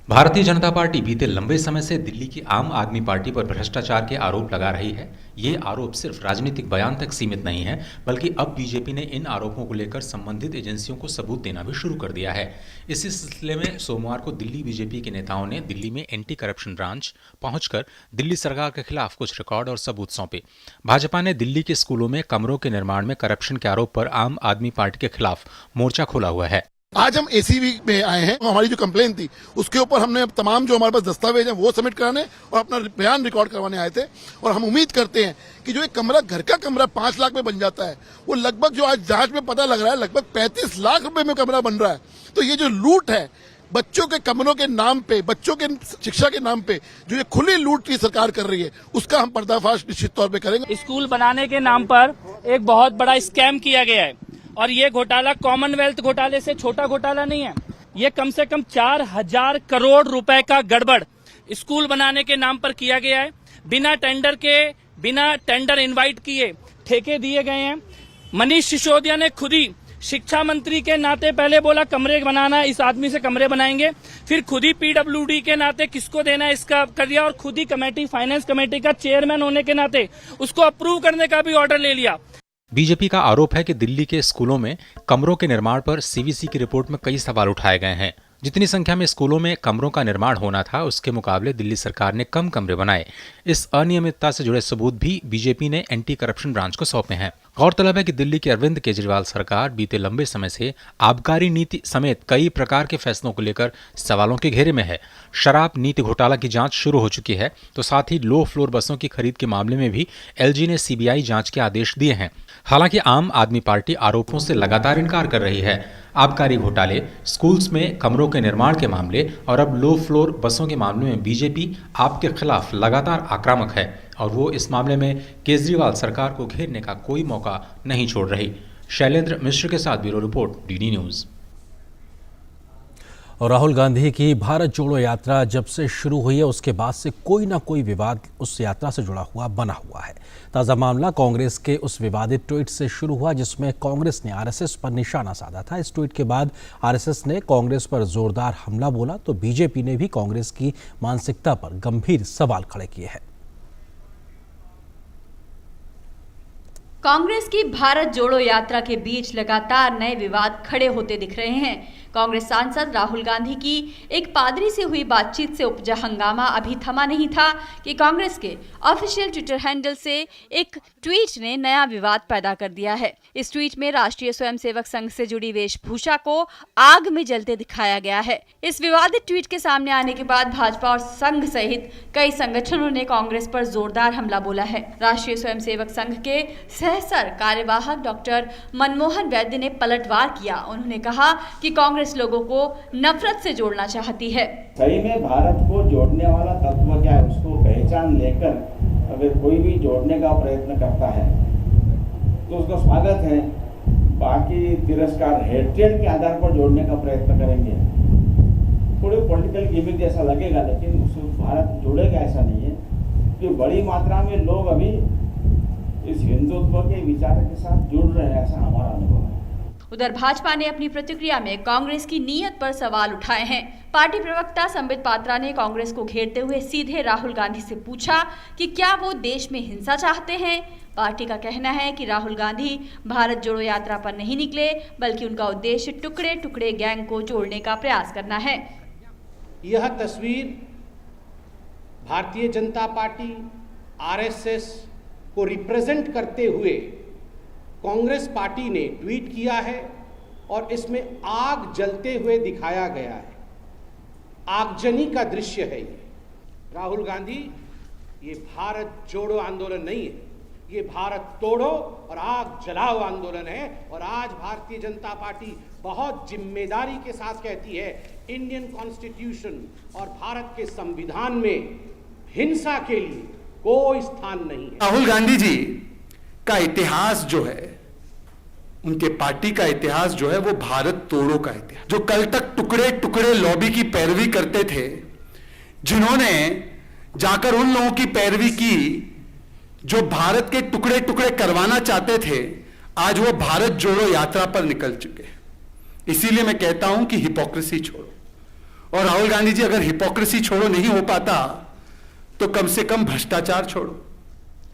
भारतीय जनता पार्टी बीते लंबे समय से दिल्ली की आम आदमी पार्टी पर भ्रष्टाचार के आरोप लगा रही है। ये आरोप सिर्फ राजनीतिक बयान तक सीमित नहीं है, बल्कि अब बीजेपी ने इन आरोपों को लेकर संबंधित एजेंसियों को सबूत देना भी शुरू कर दिया है। इसी सिलसिले में सोमवार को दिल्ली बीजेपी के नेताओं ने दिल्ली में एंटी करप्शन ब्रांच पहुंचकर दिल्ली सरकार के खिलाफ कुछ रिकॉर्ड और सबूत सौंपे। भाजपा ने दिल्ली के स्कूलों में कमरों के निर्माण में करप्शन के आरोप पर आम आदमी पार्टी के खिलाफ मोर्चा खोला हुआ है। आज हम एसीबी में आए हैं। हमारी जो कंप्लेन थी उसके ऊपर हमने तमाम जो हमारे पास दस्तावेज हैं वो सबमिट कराने और अपना बयान रिकॉर्ड करवाने आए थे। और हम उम्मीद करते हैं कि जो एक कमरा, घर का कमरा 5 लाख में बन जाता है, वो लगभग जो आज जांच में पता लग रहा है लगभग 35 लाख रुपए में कमरा बन रहा है। तो ये जो लूट है बच्चों के कमरों के नाम पे, बच्चों के शिक्षा के नाम पे जो ये खुली लूट की सरकार कर रही है, उसका हम पर्दाफाश निश्चित तौर पर करेंगे। स्कूल बनाने के नाम पर एक बहुत बड़ा स्कैम किया गया है और ये घोटाला कॉमनवेल्थ घोटाले से छोटा घोटाला नहीं है। ये कम से कम 4000 करोड़ रुपए का गड़बड़ स्कूल बनाने के नाम पर किया गया है। बिना टेंडर इनवाइट किए ठेके दिए गए हैं। मनीष सिसोदिया ने खुद ही शिक्षा मंत्री के नाते पहले बोला कमरे बनाना है, इस आदमी से कमरे बनाएंगे, फिर खुद ही पीडब्ल्यूडी के नाते किसको देना है इसका कर दिया और खुद ही कमेटी, फाइनेंस कमेटी का चेयरमैन होने के नाते उसको अप्रूव करने का भी ऑर्डर ले लिया। बीजेपी का आरोप है कि दिल्ली के स्कूलों में कमरों के निर्माण पर सीवीसी की रिपोर्ट में कई सवाल उठाए गए हैं। जितनी संख्या में स्कूलों में कमरों का निर्माण होना था उसके मुकाबले दिल्ली सरकार ने कम कमरे बनाए। इस अनियमितता से जुड़े सबूत भी बीजेपी ने एंटी करप्शन ब्रांच को सौंपे हैं। गौरतलब है कि दिल्ली की अरविंद केजरीवाल सरकार बीते लंबे समय से आबकारी नीति समेत कई प्रकार के फैसलों को लेकर सवालों के घेरे में है। शराब नीति घोटाला की जांच शुरू हो चुकी है, तो साथ ही लो फ्लोर बसों की खरीद के मामले में भी एलजी ने सीबीआई जांच के आदेश दिए हैं। हालांकि आम आदमी पार्टी आरोपों से लगातार इनकार कर रही है। आबकारी घोटाले, स्कूल्स में कमरों के निर्माण के मामले और अब लो फ्लोर बसों के मामले में बीजेपी आपके खिलाफ लगातार आक्रामक है और वो इस मामले में केजरीवाल सरकार को घेरने का कोई मौका नहीं छोड़ रही। शैलेंद्र मिश्र के साथ ब्यूरो रिपोर्ट, डीडी न्यूज़। और राहुल गांधी की भारत जोड़ो यात्रा जब से शुरू हुई है उसके बाद से कोई ना कोई विवाद उस यात्रा से जुड़ा हुआ बना हुआ है। ताज़ा मामला कांग्रेस के उस विवादित ट्वीट से शुरू हुआ जिसमें कांग्रेस ने आरएसएस पर निशाना साधा था। इस ट्वीट के बाद आरएसएस ने कांग्रेस पर जोरदार हमला बोला तो बीजेपी ने भी कांग्रेस की मानसिकता पर गंभीर सवाल खड़े किए हैं। कांग्रेस की भारत जोड़ो यात्रा के बीच लगातार नए विवाद खड़े होते दिख रहे हैं। कांग्रेस सांसद राहुल गांधी की एक पादरी से हुई बातचीत से उपजा हंगामा अभी थमा नहीं था कि कांग्रेस के ऑफिशियल ट्विटर हैंडल से एक ट्वीट ने नया विवाद पैदा कर दिया है। इस ट्वीट में राष्ट्रीय स्वयंसेवक संघ से जुड़ी वेशभूषा को आग में जलते दिखाया गया है। इस विवादित ट्वीट के सामने आने के बाद भाजपा और संघ सहित कई संगठनों ने कांग्रेस पर जोरदार हमला बोला है। राष्ट्रीय स्वयंसेवक संघ के सहसर कार्यवाहक डॉक्टर मनमोहन वैद्य ने पलटवार किया। उन्होंने कहा कि कांग्रेस लोगों को नफरत से जोड़ना चाहती है। सही में भारत को जोड़ने वाला तत्व क्या है उसको पहचान लेकर अगर कोई भी जोड़ने का प्रयत्न करता है तो उसका स्वागत है। बाकी तिरस्कार, हेट्रेड के आधार पर जोड़ने का प्रयत्न करेंगे, थोड़े पॉलिटिकल गिमिक जैसा लगेगा, लेकिन उसको भारत जोड़ेगा ऐसा नहीं है। कि बड़ी मात्रा में लोग अभी इस हिंदुत्व के विचार के साथ जुड़ रहे हैं, ऐसा हमारा अनुभव है। उधर भाजपा ने अपनी प्रतिक्रिया में कांग्रेस की नीयत पर सवाल उठाए हैं। पार्टी प्रवक्ता संबित पात्रा ने कांग्रेस को घेरते हुए सीधे राहुल गांधी से पूछा कि क्या वो देश में हिंसा चाहते हैं। पार्टी का कहना है कि राहुल गांधी भारत जोड़ो यात्रा पर नहीं निकले, बल्कि उनका उद्देश्य टुकड़े टुकड़े गैंग को जोड़ने का प्रयास करना है। यह तस्वीर भारतीय जनता पार्टी आरएसएस को रिप्रेजेंट करते हुए कांग्रेस पार्टी ने ट्वीट किया है और इसमें आग जलते हुए दिखाया गया है। आगजनी का दृश्य है ये। राहुल गांधी, ये भारत जोड़ो आंदोलन नहीं है, ये भारत तोड़ो और आग जलाओ आंदोलन है। और आज भारतीय जनता पार्टी बहुत जिम्मेदारी के साथ कहती है, इंडियन कॉन्स्टिट्यूशन और भारत के संविधान में हिंसा के लिए कोई स्थान नहीं है। राहुल गांधी जी का इतिहास जो है, उनके पार्टी का इतिहास जो है, वो भारत तोड़ो का इतिहास। जो कल तक टुकड़े टुकड़े लॉबी की पैरवी करते थे, जिन्होंने जाकर उन लोगों की पैरवी की जो भारत के टुकड़े टुकड़े करवाना चाहते थे, आज वो भारत जोड़ो यात्रा पर निकल चुके हैं। इसीलिए मैं कहता हूं कि हिपोक्रेसी छोड़ो। और राहुल गांधी जी, अगर हिपोक्रेसी छोड़ो नहीं हो पाता तो कम से कम भ्रष्टाचार छोड़ो।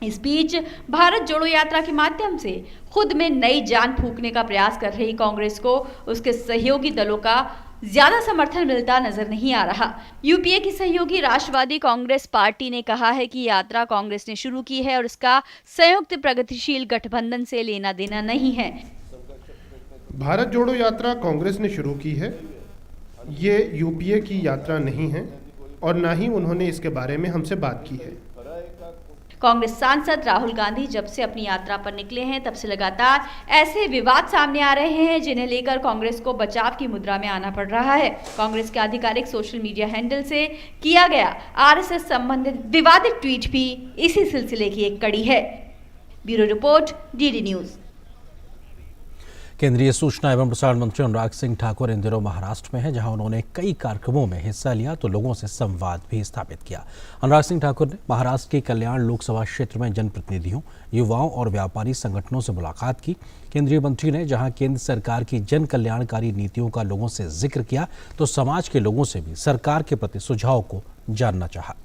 इस बीच भारत जोड़ो यात्रा के माध्यम से खुद में नई जान फूंकने का प्रयास कर रही कांग्रेस को उसके सहयोगी दलों का ज्यादा समर्थन मिलता नजर नहीं आ रहा। यूपीए की सहयोगी राष्ट्रवादी कांग्रेस पार्टी ने कहा है कि यात्रा कांग्रेस ने शुरू की है और इसका संयुक्त प्रगतिशील गठबंधन से लेना देना नहीं है। भारत जोड़ो यात्रा कांग्रेस ने शुरू की है, ये यूपीए की यात्रा नहीं है और ना ही उन्होंने इसके बारे में हमसे बात की है। कांग्रेस सांसद राहुल गांधी जब से अपनी यात्रा पर निकले हैं तब से लगातार ऐसे विवाद सामने आ रहे हैं जिन्हें लेकर कांग्रेस को बचाव की मुद्रा में आना पड़ रहा है। कांग्रेस के आधिकारिक सोशल मीडिया हैंडल से किया गया आरएसएस संबंधित विवादित ट्वीट भी इसी सिलसिले की एक कड़ी है। Bureau report, DD news. केंद्रीय सूचना एवं प्रसारण मंत्री अनुराग सिंह ठाकुर इन दिनों महाराष्ट्र में हैं, जहां उन्होंने कई कार्यक्रमों में हिस्सा लिया तो लोगों से संवाद भी स्थापित किया। अनुराग सिंह ठाकुर ने महाराष्ट्र के कल्याण लोकसभा क्षेत्र में जनप्रतिनिधियों, युवाओं और व्यापारी संगठनों से मुलाकात की। केंद्रीय मंत्री ने जहां केंद्र सरकार की जन कल्याणकारी नीतियों का लोगों से जिक्र किया तो समाज के लोगों से भी सरकार के प्रति सुझाव को जानना चाहा।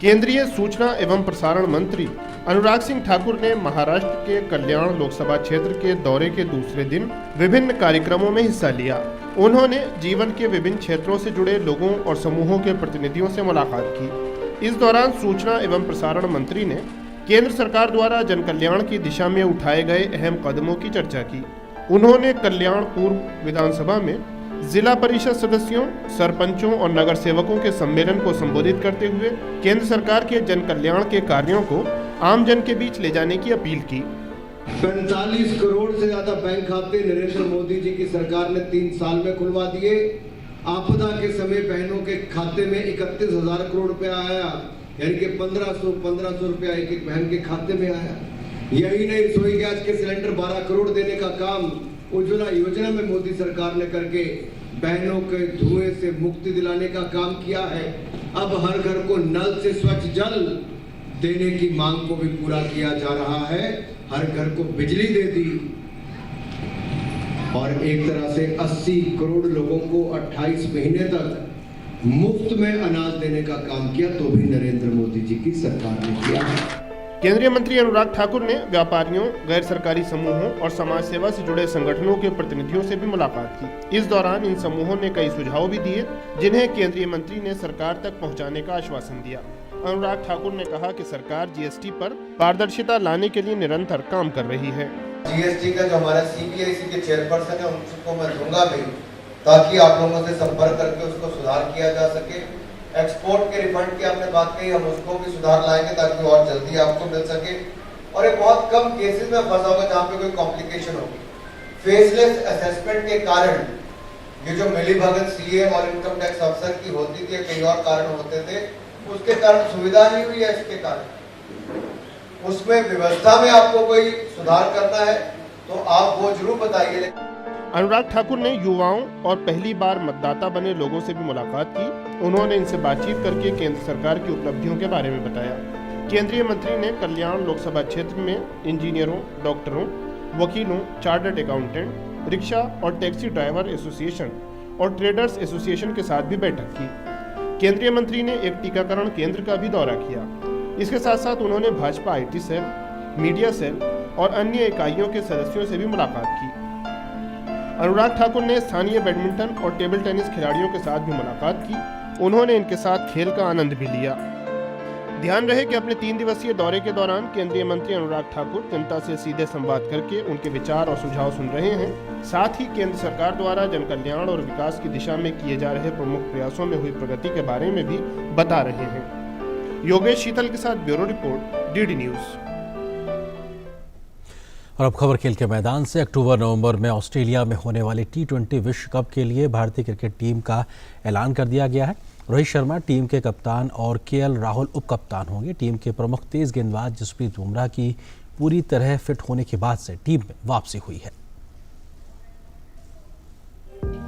केंद्रीय सूचना एवं प्रसारण मंत्री अनुराग सिंह ठाकुर ने महाराष्ट्र के कल्याण लोकसभा क्षेत्र के दौरे के दूसरे दिन विभिन्न कार्यक्रमों में हिस्सा लिया। उन्होंने जीवन के विभिन्न क्षेत्रों से जुड़े लोगों और समूहों के प्रतिनिधियों से मुलाकात की। इस दौरान सूचना एवं प्रसारण मंत्री ने केंद्र सरकार द्वारा जन कल्याण की दिशा में उठाए गए अहम कदमों की चर्चा की। उन्होंने कल्याण पूर्व विधानसभा में जिला परिषद सदस्यों, सरपंचों और नगर सेवकों के सम्मेलन को संबोधित करते हुए केंद्र सरकार के जन कल्याण के कार्यों को आम जन के बीच ले जाने की अपील की। 45 करोड़ से ज्यादा बैंक खाते नरेंद्र मोदी जी की सरकार ने 3 साल में खुलवा दिए। आपदा के समय बहनों के खाते में 31,000 करोड़ रुपया आया, यानी कि 1500 रुपया एक एक बहन के खाते में आया। यही नहीं, रसोई गैस के सिलेंडर 12 करोड़ देने का काम उज्ज्वला योजना में मोदी सरकार ने करके बहनों के धुएं से मुक्ति दिलाने का काम किया है। अब हर घर को नल से स्वच्छ जल देने की मांग को भी पूरा किया जा रहा है। हर घर को बिजली दे दी और एक तरह से 80 करोड़ लोगों को 28 महीने तक मुफ्त में अनाज देने का काम किया, तो भी नरेंद्र मोदी जी की सरकार ने किया है। केंद्रीय मंत्री अनुराग ठाकुर ने व्यापारियों, गैर सरकारी समूहों और समाज सेवा से जुड़े संगठनों के प्रतिनिधियों से भी मुलाकात की। इस दौरान इन समूहों ने कई सुझाव भी दिए, जिन्हें केंद्रीय मंत्री ने सरकार तक पहुंचाने का आश्वासन दिया। अनुराग ठाकुर ने कहा कि सरकार जीएसटी पर पारदर्शिता लाने के लिए निरंतर काम कर रही है। जीएसटी का जो हमारा सीबीआईसी के चेयरपर्सन है उनको मैं दूंगा भी, ताकि आप लोगों से संपर्क करके उसको सुधार किया जा सके। एक्सपोर्ट के रिफंड की आपने बात कही, हम उसको भी सुधार लाएंगे ताकि और जल्दी आपको मिल सके। और ये बहुत कम केसेस में फंसा होगा जहाँ पे कोई कॉम्प्लिकेशन होगी। फेसलेस असेसमेंट के कारण ये जो मिलीभगत सीए और इनकम टैक्स अफसर की होती थी, कई और कारण होते थे, उसके कारण सुविधा नहीं हुई है। इसके कारण उसमें व्यवस्था में आपको कोई सुधार करना है तो आप वो जरूर बताइए। अनुराग ठाकुर ने युवाओं और पहली बार मतदाता बने लोगों से भी मुलाकात की। उन्होंने इनसे बातचीत करके केंद्र सरकार की उपलब्धियों के बारे में बताया। केंद्रीय मंत्री ने कल्याण लोकसभा क्षेत्र में इंजीनियरों, डॉक्टरों, वकीलों, चार्टर्ड अकाउंटेंट, रिक्शा और टैक्सी ड्राइवर एसोसिएशन और ट्रेडर्स एसोसिएशन के साथ भी बैठक की। केंद्रीय मंत्री ने एक टीकाकरण केंद्र का भी दौरा किया। इसके साथ साथ उन्होंने Bhajpa IT cell, media cell और अन्य इकाइयों के सदस्यों से भी मुलाकात की। अनुराग ठाकुर ने स्थानीय बैडमिंटन और टेबल टेनिस खिलाड़ियों के साथ भी मुलाकात की। उन्होंने इनके साथ खेल का आनंद भी लिया। ध्यान रहे कि अपने 3 दिवसीय दौरे के दौरान केंद्रीय मंत्री अनुराग ठाकुर जनता से सीधे संवाद करके उनके विचार और सुझाव सुन रहे हैं। साथ ही केंद्र सरकार द्वारा जन कल्याण और विकास की दिशा में किए जा रहे प्रमुख प्रयासों में हुई प्रगति के बारे में भी बता रहे हैं। योगेश शीतल के साथ ब्यूरो रिपोर्ट, डीडी न्यूज। और अब खबर खेल के मैदान से। अक्टूबर-नवंबर में ऑस्ट्रेलिया में होने वाले T20 विश्व कप के लिए भारतीय क्रिकेट टीम का ऐलान कर दिया गया है। रोहित शर्मा टीम के कप्तान और KL राहुल उप कप्तान होंगे। टीम के प्रमुख तेज गेंदबाज जसप्रीत बुमराह की पूरी तरह फिट होने के बाद से टीम में वापसी हुई है।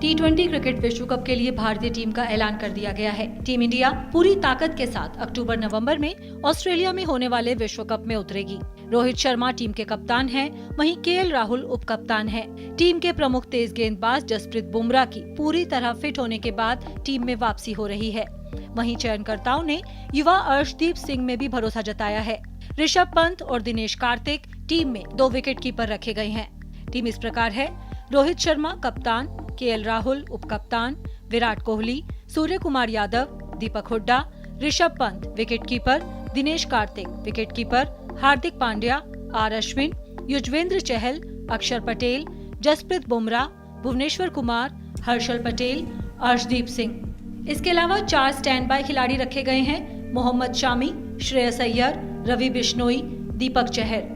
T20 क्रिकेट विश्व कप के लिए भारतीय टीम का ऐलान कर दिया गया है। टीम इंडिया पूरी ताकत के साथ अक्टूबर-नवंबर में ऑस्ट्रेलिया में होने वाले विश्व कप में उतरेगी। रोहित शर्मा टीम के कप्तान हैं, वहीं KL राहुल उप कप्तान हैं। टीम के प्रमुख तेज गेंदबाज जसप्रीत बुमराह की पूरी तरह फिट होने के बाद टीम में वापसी हो रही है। वहीं चयनकर्ताओं ने युवा अर्शदीप सिंह में भी भरोसा जताया है। ऋषभ पंत और दिनेश कार्तिक टीम में 2 विकेट कीपर रखे गए हैं। टीम इस प्रकार है: रोहित शर्मा कप्तान, KL राहुल उप कप्तान, Virat Kohli, Surya Kumar Yadav, Deepak Hooda, Rishabh Pant wicket keeper, Dinesh Karthik wicket keeper, Hardik Pandya, R Ashwin, Yuzvendra Chahal, Axar Patel, Jasprit Bumrah, Bhuvneshwar Kumar, Harshal Patel, Arshdeep Singh. इसके अलावा 4 स्टैंड बाय खिलाड़ी रखे गए हैं: मोहम्मद शामी, श्रेयस अय्यर, रवि बिश्नोई, दीपक चहर।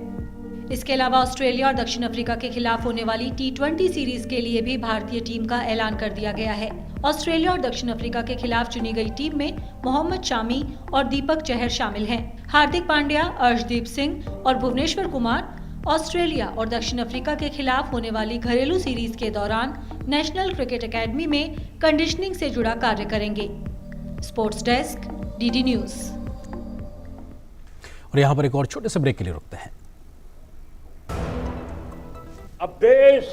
इसके अलावा ऑस्ट्रेलिया और दक्षिण अफ्रीका के खिलाफ होने वाली T20 सीरीज के लिए भी भारतीय टीम का ऐलान कर दिया गया है। ऑस्ट्रेलिया और दक्षिण अफ्रीका के खिलाफ चुनी गई टीम में मोहम्मद शामी और दीपक चहर शामिल हैं। हार्दिक पांड्या, अर्शदीप सिंह और भुवनेश्वर कुमार ऑस्ट्रेलिया और दक्षिण अफ्रीका के खिलाफ होने वाली घरेलू सीरीज के दौरान नेशनल क्रिकेट एकेडमी में कंडीशनिंग से जुड़ा कार्य करेंगे। Sports desk, DD news. और यहाँ पर एक और छोटे से ब्रेक के लिए रुकते हैं। अब देश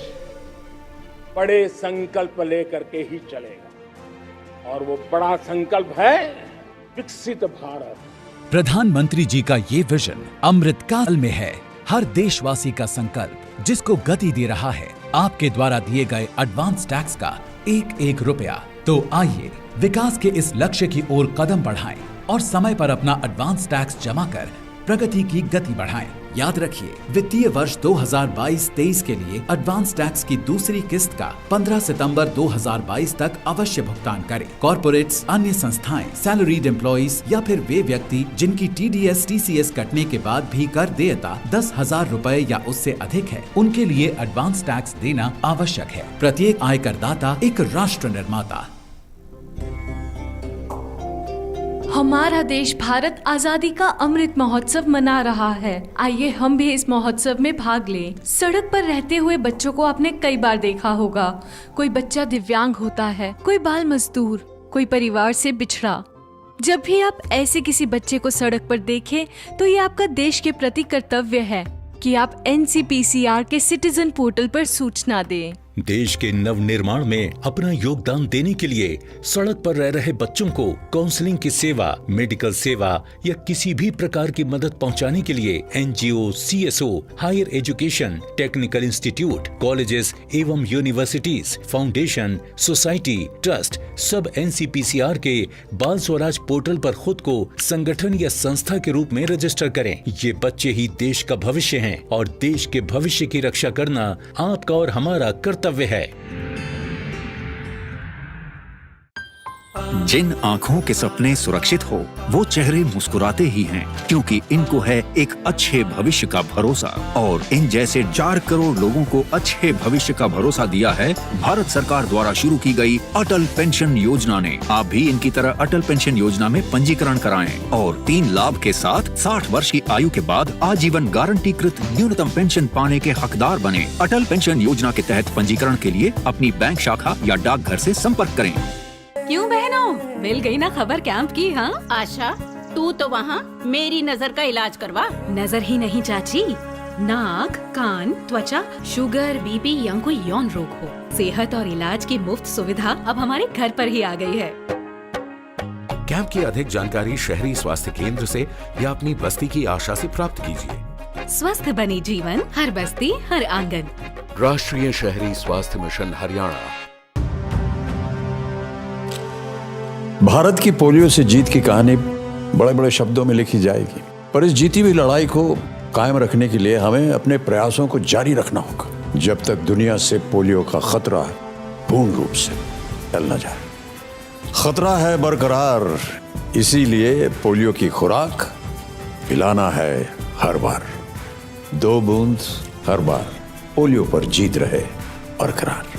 बड़े संकल्प लेकर के ही चलेगा और वो बड़ा संकल्प है विकसित भारत। प्रधानमंत्री जी का ये विजन अमृत काल में है। हर देशवासी का संकल्प जिसको गति दे रहा है आपके द्वारा दिए गए एडवांस टैक्स का एक रुपया। तो आइए विकास के इस लक्ष्य की ओर कदम बढ़ाएं और समय पर अपना एडवांस टैक्स जमा कर प्रगति की गति बढ़ाएं। याद रखिए, वित्तीय वर्ष 2022-23 के लिए एडवांस टैक्स की दूसरी किस्त का 15 सितंबर 2022 तक अवश्य भुगतान करें। कॉर्पोरेट्स, अन्य संस्थाएं, सैलरीड एम्प्लॉइज या फिर वे व्यक्ति जिनकी TDS TCS कटने के बाद भी कर देयता 10,000 रुपए या उससे अधिक है, उनके लिए एडवांस टैक्स देना आवश्यक है। प्रत्येक आयकरदाता एक राष्ट्र निर्माता। हमारा देश भारत आजादी का अमृत महोत्सव मना रहा है। आइए हम भी इस महोत्सव में भाग लें। सड़क पर रहते हुए बच्चों को आपने कई बार देखा होगा। कोई बच्चा दिव्यांग होता है, कोई बाल मजदूर, कोई परिवार से बिछड़ा। जब भी आप ऐसे किसी बच्चे को सड़क पर देखें तो ये आपका देश के प्रति कर्तव्य है कि आप NCPCR के सिटीजन पोर्टल पर सूचना दें। देश के नवनिर्माण में अपना योगदान देने के लिए सड़क पर रह रहे बच्चों को काउंसलिंग की सेवा, मेडिकल सेवा या किसी भी प्रकार की मदद पहुंचाने के लिए NGO, CSO, higher education, technical institute, colleges एवं यूनिवर्सिटीज, फाउंडेशन, सोसाइटी, ट्रस्ट सब NCPCR के बाल स्वराज पोर्टल पर खुद को संगठन या संस्था के रूप में रजिस्टर करें। ये बच्चे ही देश का भविष्य हैं और देश के भविष्य की रक्षा करना आपका और हमारा कर्तव्य है। जिन आंखों के सपने सुरक्षित हो वो चेहरे मुस्कुराते ही हैं, क्योंकि इनको है एक अच्छे भविष्य का भरोसा। और इन जैसे 4 करोड़ लोगों को अच्छे भविष्य का भरोसा दिया है भारत सरकार द्वारा शुरू की गई अटल पेंशन योजना ने। आप भी इनकी तरह अटल पेंशन योजना में पंजीकरण कराएं और 3 लाभ के साथ 60 वर्ष की आयु के बाद आजीवन गारंटीकृत न्यूनतम पेंशन पाने के हकदार बने। अटल पेंशन योजना के तहत पंजीकरण के लिए अपनी बैंक शाखा या डाकघर से संपर्क करें। क्यों बहनों, मिल गई ना खबर कैंप की? हाँ आशा, तू तो वहाँ मेरी नजर का इलाज करवा। नजर ही नहीं चाची, नाक, कान, त्वचा, शुगर, BP या कोई यौन रोग हो, सेहत और इलाज की मुफ्त सुविधा अब हमारे घर पर ही आ गई है। कैंप की अधिक जानकारी शहरी स्वास्थ्य केंद्र से या अपनी बस्ती की आशा से प्राप्त कीजिए। स्वस्थ बनी जीवन, हर बस्ती हर आंगन। राष्ट्रीय शहरी स्वास्थ्य मिशन हरियाणा। भारत की पोलियो से जीत की कहानी बड़े बड़े शब्दों में लिखी जाएगी, पर इस जीती हुई लड़ाई को कायम रखने के लिए हमें अपने प्रयासों को जारी रखना होगा जब तक दुनिया से पोलियो का खतरा पूर्ण रूप से टल न जाए। खतरा है बरकरार, इसीलिए पोलियो की खुराक पिलाना है हर बार। 2 बूंद हर बार, पोलियो पर जीत रहे बरकरार।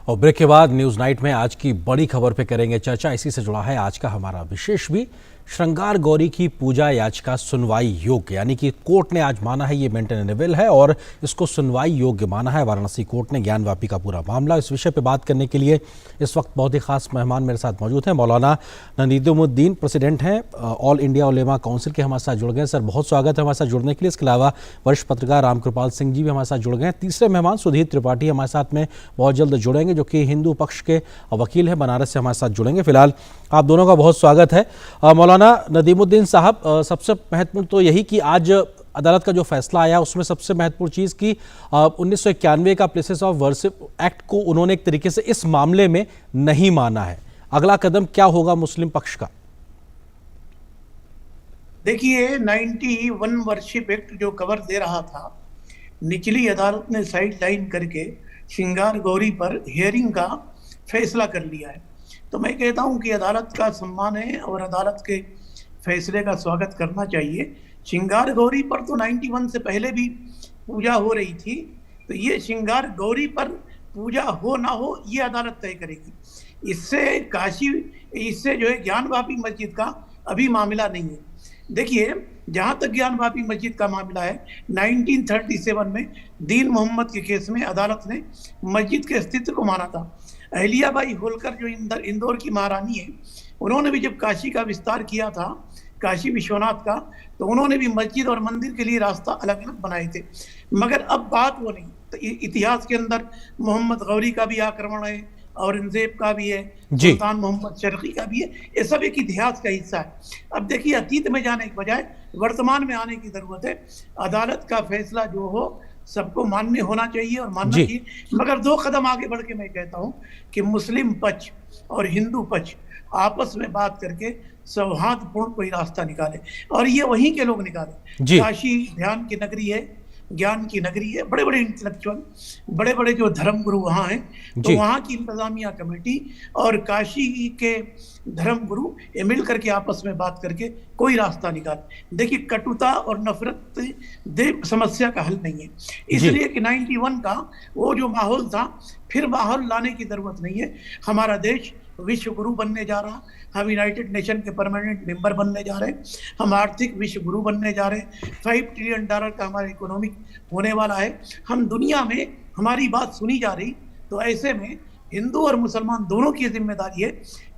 और ब्रेक के बाद न्यूज नाइट में आज की बड़ी खबर पे करेंगे चर्चा। इसी से जुड़ा है आज का हमारा विशेष भी, श्रृंगार गौरी की पूजा याचिका सुनवाई योग्य, यानी कि कोर्ट ने आज माना है ये मेंटेनेबल है और इसको सुनवाई योग्य माना है वाराणसी कोर्ट ने ज्ञानवापी का पूरा मामला। इस विषय पे बात करने के लिए इस वक्त बहुत ही खास मेहमान मेरे साथ मौजूद हैं। मौलाना नदीमुद्दीन प्रेसिडेंट हैं ऑल इंडिया उलेमा काउंसिल के, हमारे साथ जुड़ गए। सर बहुत स्वागत है हमारे साथ जुड़ने के लिए। इसके अलावा वरिष्ठ पत्रकार रामकृपाल सिंह जी भी हमारे साथ जुड़ गए। तीसरे मेहमान सुधीर त्रिपाठी हमारे साथ में बहुत जल्द जुड़ेंगे, जो कि हिंदू पक्ष के वकील हैं, बनारस से हमारे साथ जुड़ेंगे। फिलहाल आप दोनों का बहुत स्वागत है। मौलाना नदीमुद्दीन साहब, सबसे महत्वपूर्ण तो यही कि आज अदालत का जो फैसला आया उसमें सबसे महत्वपूर्ण चीज़ कि 1991 का प्लेसेस ऑफ वर्शिप एक्ट को उन्होंने एक तरीके से इस मामले में नहीं माना है। अगला कदम क्या होगा मुस्लिम पक्ष का? देखिए, 91 वर्शिप एक्ट जो कवर दे रहा था, निचली अदालत ने साइड लाइन करके श्रृंगार गौरी पर हियरिंग का फैसला कर लिया है। तो मैं कहता हूं कि अदालत का सम्मान है और अदालत के फैसले का स्वागत करना चाहिए। श्रृंगार गौरी पर तो 91 से पहले भी पूजा हो रही थी, तो ये श्रृंगार गौरी पर पूजा हो ना हो ये अदालत तय करेगी। इससे जो है ज्ञानवापी मस्जिद का अभी मामला नहीं है। देखिए, जहाँ तक ज्ञानवापी मस्जिद का मामला है, 1937 में दीन मोहम्मद के केस में अदालत ने मस्जिद के अस्तित्व को माना था। अहिल्याबाई होलकर जो इंदौर की महारानी है, उन्होंने भी जब काशी का विस्तार किया था, काशी विश्वनाथ का, तो उन्होंने भी मस्जिद और मंदिर के लिए रास्ता अलग अलग बनाए थे। मगर अब बात वो नहीं, तो इतिहास के अंदर मोहम्मद गौरी का भी आक्रमण है, औरंगजेब का भी है, सुल्तान मोहम्मद शर्की का भी है। ये सब एक इतिहास का हिस्सा है। अब देखिए, अतीत में जाने के बजाय वर्तमान में आने की जरूरत है। अदालत का फैसला जो हो सबको मान्य होना चाहिए और मानना चाहिए। मगर 2 कदम आगे बढ़ के मैं कहता हूं कि मुस्लिम पक्ष और हिंदू पक्ष आपस में बात करके सौहार्दपूर्ण कोई रास्ता निकाले, और ये वहीं के लोग निकाले। काशी ध्यान की नगरी है, ज्ञान की नगरी है, बड़े बड़े इंटेलेक्चुअल, बड़े बड़े जो धर्मगुरु वहाँ हैं, तो वहाँ की इंतजामिया कमेटी और काशी के धर्मगुरु ये मिल करके आपस में बात करके कोई रास्ता निकाले। देखिए, कटुता और नफरत समस्या का हल नहीं है, इसलिए कि 91 का वो जो माहौल था, फिर माहौल लाने की जरूरत नहीं है। हमारा देश विश्व गुरु बनने जा रहा, हम यूनाइटेड नेशन के परमानेंट मेंबर बनने जा रहे हैं, हम आर्थिक विश्व गुरु बनने जा रहे हैं, $5 ट्रिलियन का हमारा इकोनॉमिक होने वाला है, हम दुनिया में हमारी बात सुनी जा रही। तो ऐसे में हिंदू और मुसलमान दोनों की जिम्मेदारी है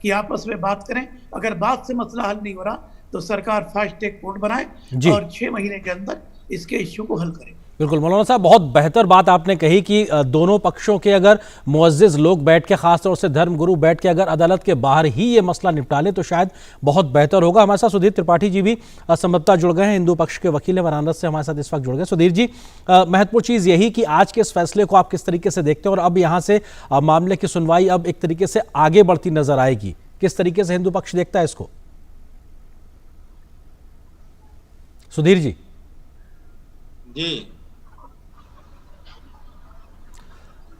कि आपस में बात करें। अगर बात से मसला हल नहीं हो रहा तो सरकार फास्ट ट्रैक कोर्ट बनाए और 6 महीने के अंदर इसके इश्यू को हल करे। बिल्कुल मौलाना साहब, बहुत बेहतर बात आपने कही कि दोनों पक्षों के अगर मुअज्जिज लोग बैठ के, खासतौर से धर्मगुरु बैठ के अगर अदालत के बाहर ही ये मसला निपटा लें तो शायद बहुत बेहतर होगा। हमारे साथ सुधीर त्रिपाठी जी भी संभवतः जुड़ गए हैं, हिंदू पक्ष के वकील हैं, बनारस से हमारे साथ इस वक्त जुड़ गए। सुधीर जी, महत्वपूर्ण चीज़ यही कि आज के इस फैसले को आप किस तरीके से देखते हैं और अब यहाँ से मामले की सुनवाई अब एक तरीके से आगे बढ़ती नजर आएगी, किस तरीके से हिंदू पक्ष देखता है इसको? सुधीर जी। जी,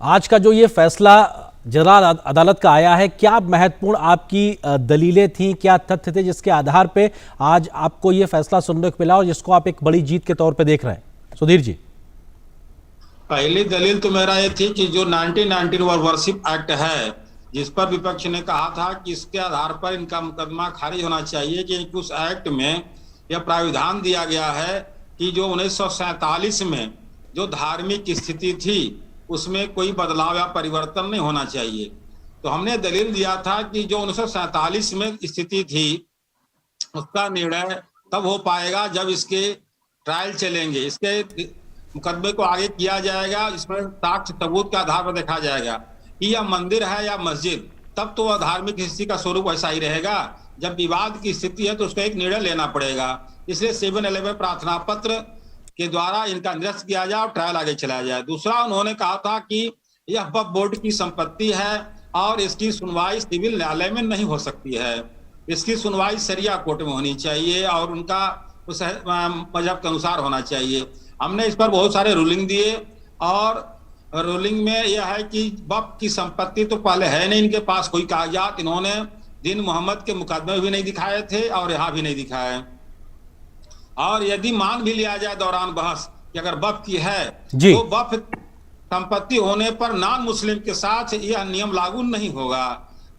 आज का जो ये फैसला जनरल अदालत का आया है, क्या महत्वपूर्ण आपकी दलीलें थीं, क्या तथ्य थे जिसके आधार पे आज आपको ये फैसला सुनने को मिला और जिसको आप एक बड़ी जीत के तौर पे देख रहे हैं? सुधीर जी। पहली दलील तो मेरा ये थी कि जो 1991 वर्शिप एक्ट है, जिस पर विपक्ष ने कहा था कि इसके आधार पर इनका मुकदमा खारिज होना चाहिए, कि उस एक्ट में यह प्राविधान दिया गया है कि जो 1947 में जो धार्मिक स्थिति थी उसमें कोई बदलाव या परिवर्तन नहीं होना चाहिए। तो हमने दलील दिया था कि जो 1947 में स्थिति थी उसका निर्णय तब हो पाएगा जब इसके ट्रायल चलेंगे, इसके मुकदमे को आगे किया जाएगा, इसमें साक्ष्य सबूत के आधार पर देखा जाएगा कि यह मंदिर है या मस्जिद, तब तो धार्मिक स्थिति का स्वरूप ऐसा ही रहेगा। जब विवाद की स्थिति है तो उसका एक निर्णय लेना पड़ेगा। इसलिए 7-11 प्रार्थना पत्र के द्वारा इनका निरस्त किया जाए और ट्रायल आगे चलाया जाए। दूसरा, उन्होंने कहा था कि यह वक्फ बोर्ड की संपत्ति है और इसकी सुनवाई सिविल न्यायालय में नहीं हो सकती है। इसकी सुनवाई शरिया कोर्ट में होनी चाहिए और उनका उस मजहब के अनुसार होना चाहिए। हमने इस पर बहुत सारे रूलिंग दिए और रूलिंग में यह है कि वक्फ की संपत्ति तो पहले है नहीं, इनके पास कोई कागजात इन्होंने दिन मोहम्मद के मुकदमे भी नहीं दिखाए थे और यहाँ भी नहीं दिखाए। और यदि मान भी लिया जाए दौरान बहस कि अगर वक्फ की है तो वक्फ संपत्ति होने पर नॉन मुस्लिम के साथ यह नियम लागू नहीं होगा।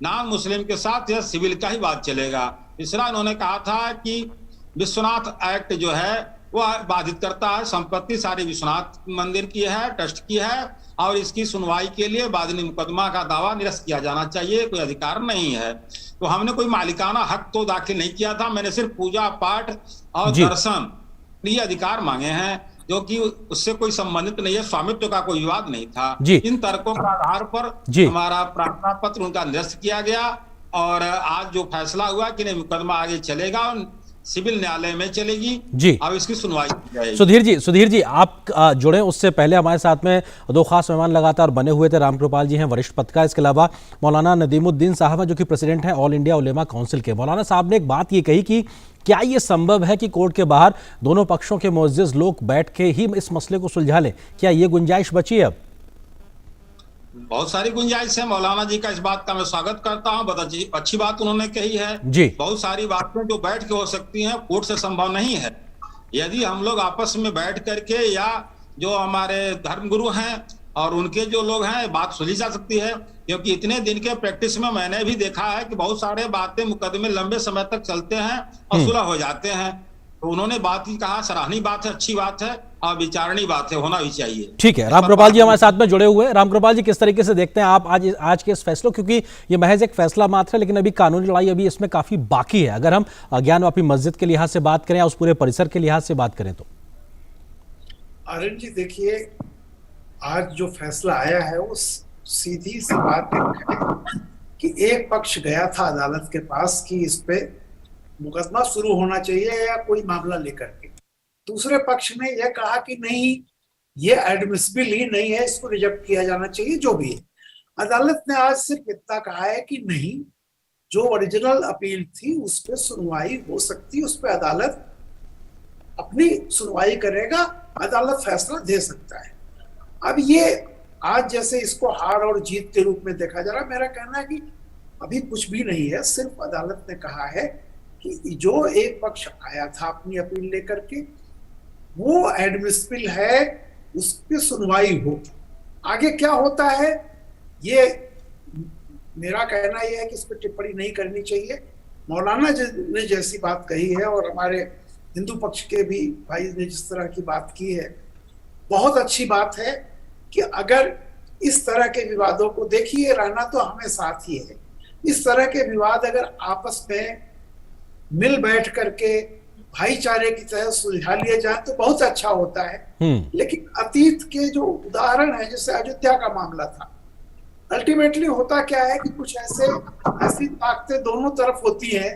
नॉन मुस्लिम के साथ यह सिविल का ही बात चलेगा। तीसरा इन्होंने कहा था कि विश्वनाथ एक्ट जो है वह बाधित करता है। संपत्ति सारी विश्वनाथ मंदिर की है, ट्रस्ट की है और इसकी सुनवाई के लिए बादनी मुकदमा का दावा निरस्त किया जाना चाहिए, कोई अधिकार नहीं है। तो हमने कोई मालिकाना हक तो दाखिल नहीं किया था, मैंने सिर्फ पूजा पाठ और दर्शन ये अधिकार मांगे हैं जो कि उससे कोई संबंधित नहीं है, स्वामित्व का कोई विवाद नहीं था। इन तर्कों के आधार पर हमारा प्रार्थना पत्र उनका निरस्त किया गया और आज जो फैसला हुआ कि नहीं मुकदमा आगे चलेगा, सिविल न्यायालय में चलेगी जी, अब इसकी सुनवाई की जाएगी। सुधीर जी आप जुड़े उससे पहले हमारे साथ में दो खास मेहमान लगातार बने हुए थे। रामकृपाल जी हैं वरिष्ठ पत्रकार, इसके अलावा मौलाना नदीमुद्दीन साहब हैं जो कि प्रेसिडेंट हैं ऑल इंडिया उलेमा काउंसिल के। मौलाना साहब ने एक बात ये कही कि क्या ये संभव है कि कोर्ट के बाहर दोनों पक्षों के मुअज्जिज लोग बैठ के ही इस मसले को सुलझा लें? क्या ये गुंजाइश बची है अब? बहुत सारी गुंजाइश है। मौलाना जी का इस बात का मैं स्वागत करता हूं, बहुत अच्छी बात उन्होंने कही है जी। बहुत सारी बातें जो बैठ के हो सकती हैं कोर्ट से संभव नहीं है। यदि हम लोग आपस में बैठ करके या जो हमारे धर्मगुरु हैं और उनके जो लोग हैं बात सुलझी जा सकती है, क्योंकि इतने दिन के प्रैक्टिस में मैंने भी देखा है कि बहुत सारे बातें मुकदमे लंबे समय तक चलते हैं और सुलह हो जाते हैं। तो उन्होंने बात ही कहा, सराहनीय बात है, अच्छी बात है और विचारणीय बात है, होना भी चाहिए। ठीक है, रामकृपाल जी हमारे साथ में जुड़े हुए हैं। रामकृपाल जी किस तरीके से देखते हैं आप आज के इस फैसलों, क्योंकि ये महज एक फैसला मात्र है लेकिन अभी कानूनी लड़ाई अभी इसमें काफी बाकी है। अगर हम ज्ञानवापी मस्जिद के लिहाज से बात करें या उस पूरे परिसर के लिहाज से बात करें तो आर्यन जी देखिए, आज जो फैसला आया है वो सीधी सी बात है कि एक पक्ष गया था अदालत के पास कि इस पे मुकदमा शुरू होना चाहिए या कोई मामला लेकर के, दूसरे पक्ष ने यह कहा कि नहीं ये एडमिसिबल ही नहीं है, इसको रिजेक्ट किया जाना चाहिए। जो भी है, अदालत ने आज सिर्फ इतना कहा है कि नहीं, जो ओरिजिनल अपील थी उस पर सुनवाई हो सकती है, उस पर अदालत अपनी सुनवाई करेगा, अदालत फैसला दे सकता है। अब ये आज जैसे इसको हार और जीत के रूप में देखा जा रहा है, मेरा कहना है कि अभी कुछ भी नहीं है। सिर्फ अदालत ने कहा है कि जो एक पक्ष आया था अपनी अपील लेकर के वो एडमिसिबल है, उस पर सुनवाई हो। आगे क्या होता है ये मेरा कहना यह है कि इस पर टिप्पणी नहीं करनी चाहिए। मौलाना ने जैसी बात कही है और हमारे हिंदू पक्ष के भी भाई ने जिस तरह की बात की है, बहुत अच्छी बात है कि अगर इस तरह के विवादों को, देखिए रहना तो हमें साथ ही है, इस तरह के विवाद अगर आपस में मिल बैठ करके भाईचारे की तरह सुलझा लिए जाए तो बहुत अच्छा होता है। लेकिन अतीत के जो उदाहरण है, जैसे अयोध्या का मामला था, अल्टीमेटली होता क्या है कि कुछ ऐसी ताकतें दोनों तरफ होती हैं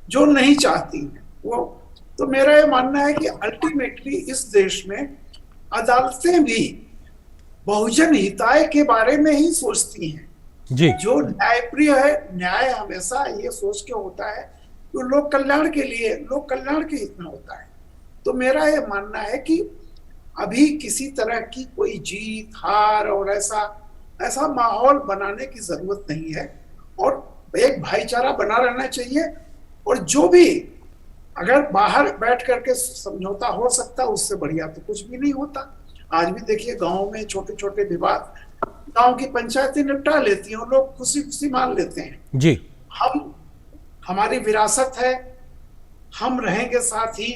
जो नहीं चाहती हैं वो। तो मेरा ये मानना है कि अल्टीमेटली इस देश में अदालतें भी बहुजन हिताय के बारे में ही सोचती हैं जी। जो न्यायप्रिय है, न्याय हमेशा ये सोच के होता है तो लोक कल्याण के लिए, लोक कल्याण के हित में होता है। तो मेरा ये मानना है कि अभी किसी तरह की कोई जीत हार और ऐसा माहौल बनाने की जरूरत नहीं है और एक भाईचारा बना रहना चाहिए। और जो भी अगर बाहर बैठ करके समझौता हो सकता है उससे बढ़िया तो कुछ भी नहीं होता। आज भी देखिए गांव में छोटे छोटे विवाद गांव की पंचायतें निपटा लेती हैं और लोग खुशी खुशी मान लेते हैं जी। हमारी विरासत है, हम रहेंगे साथ ही,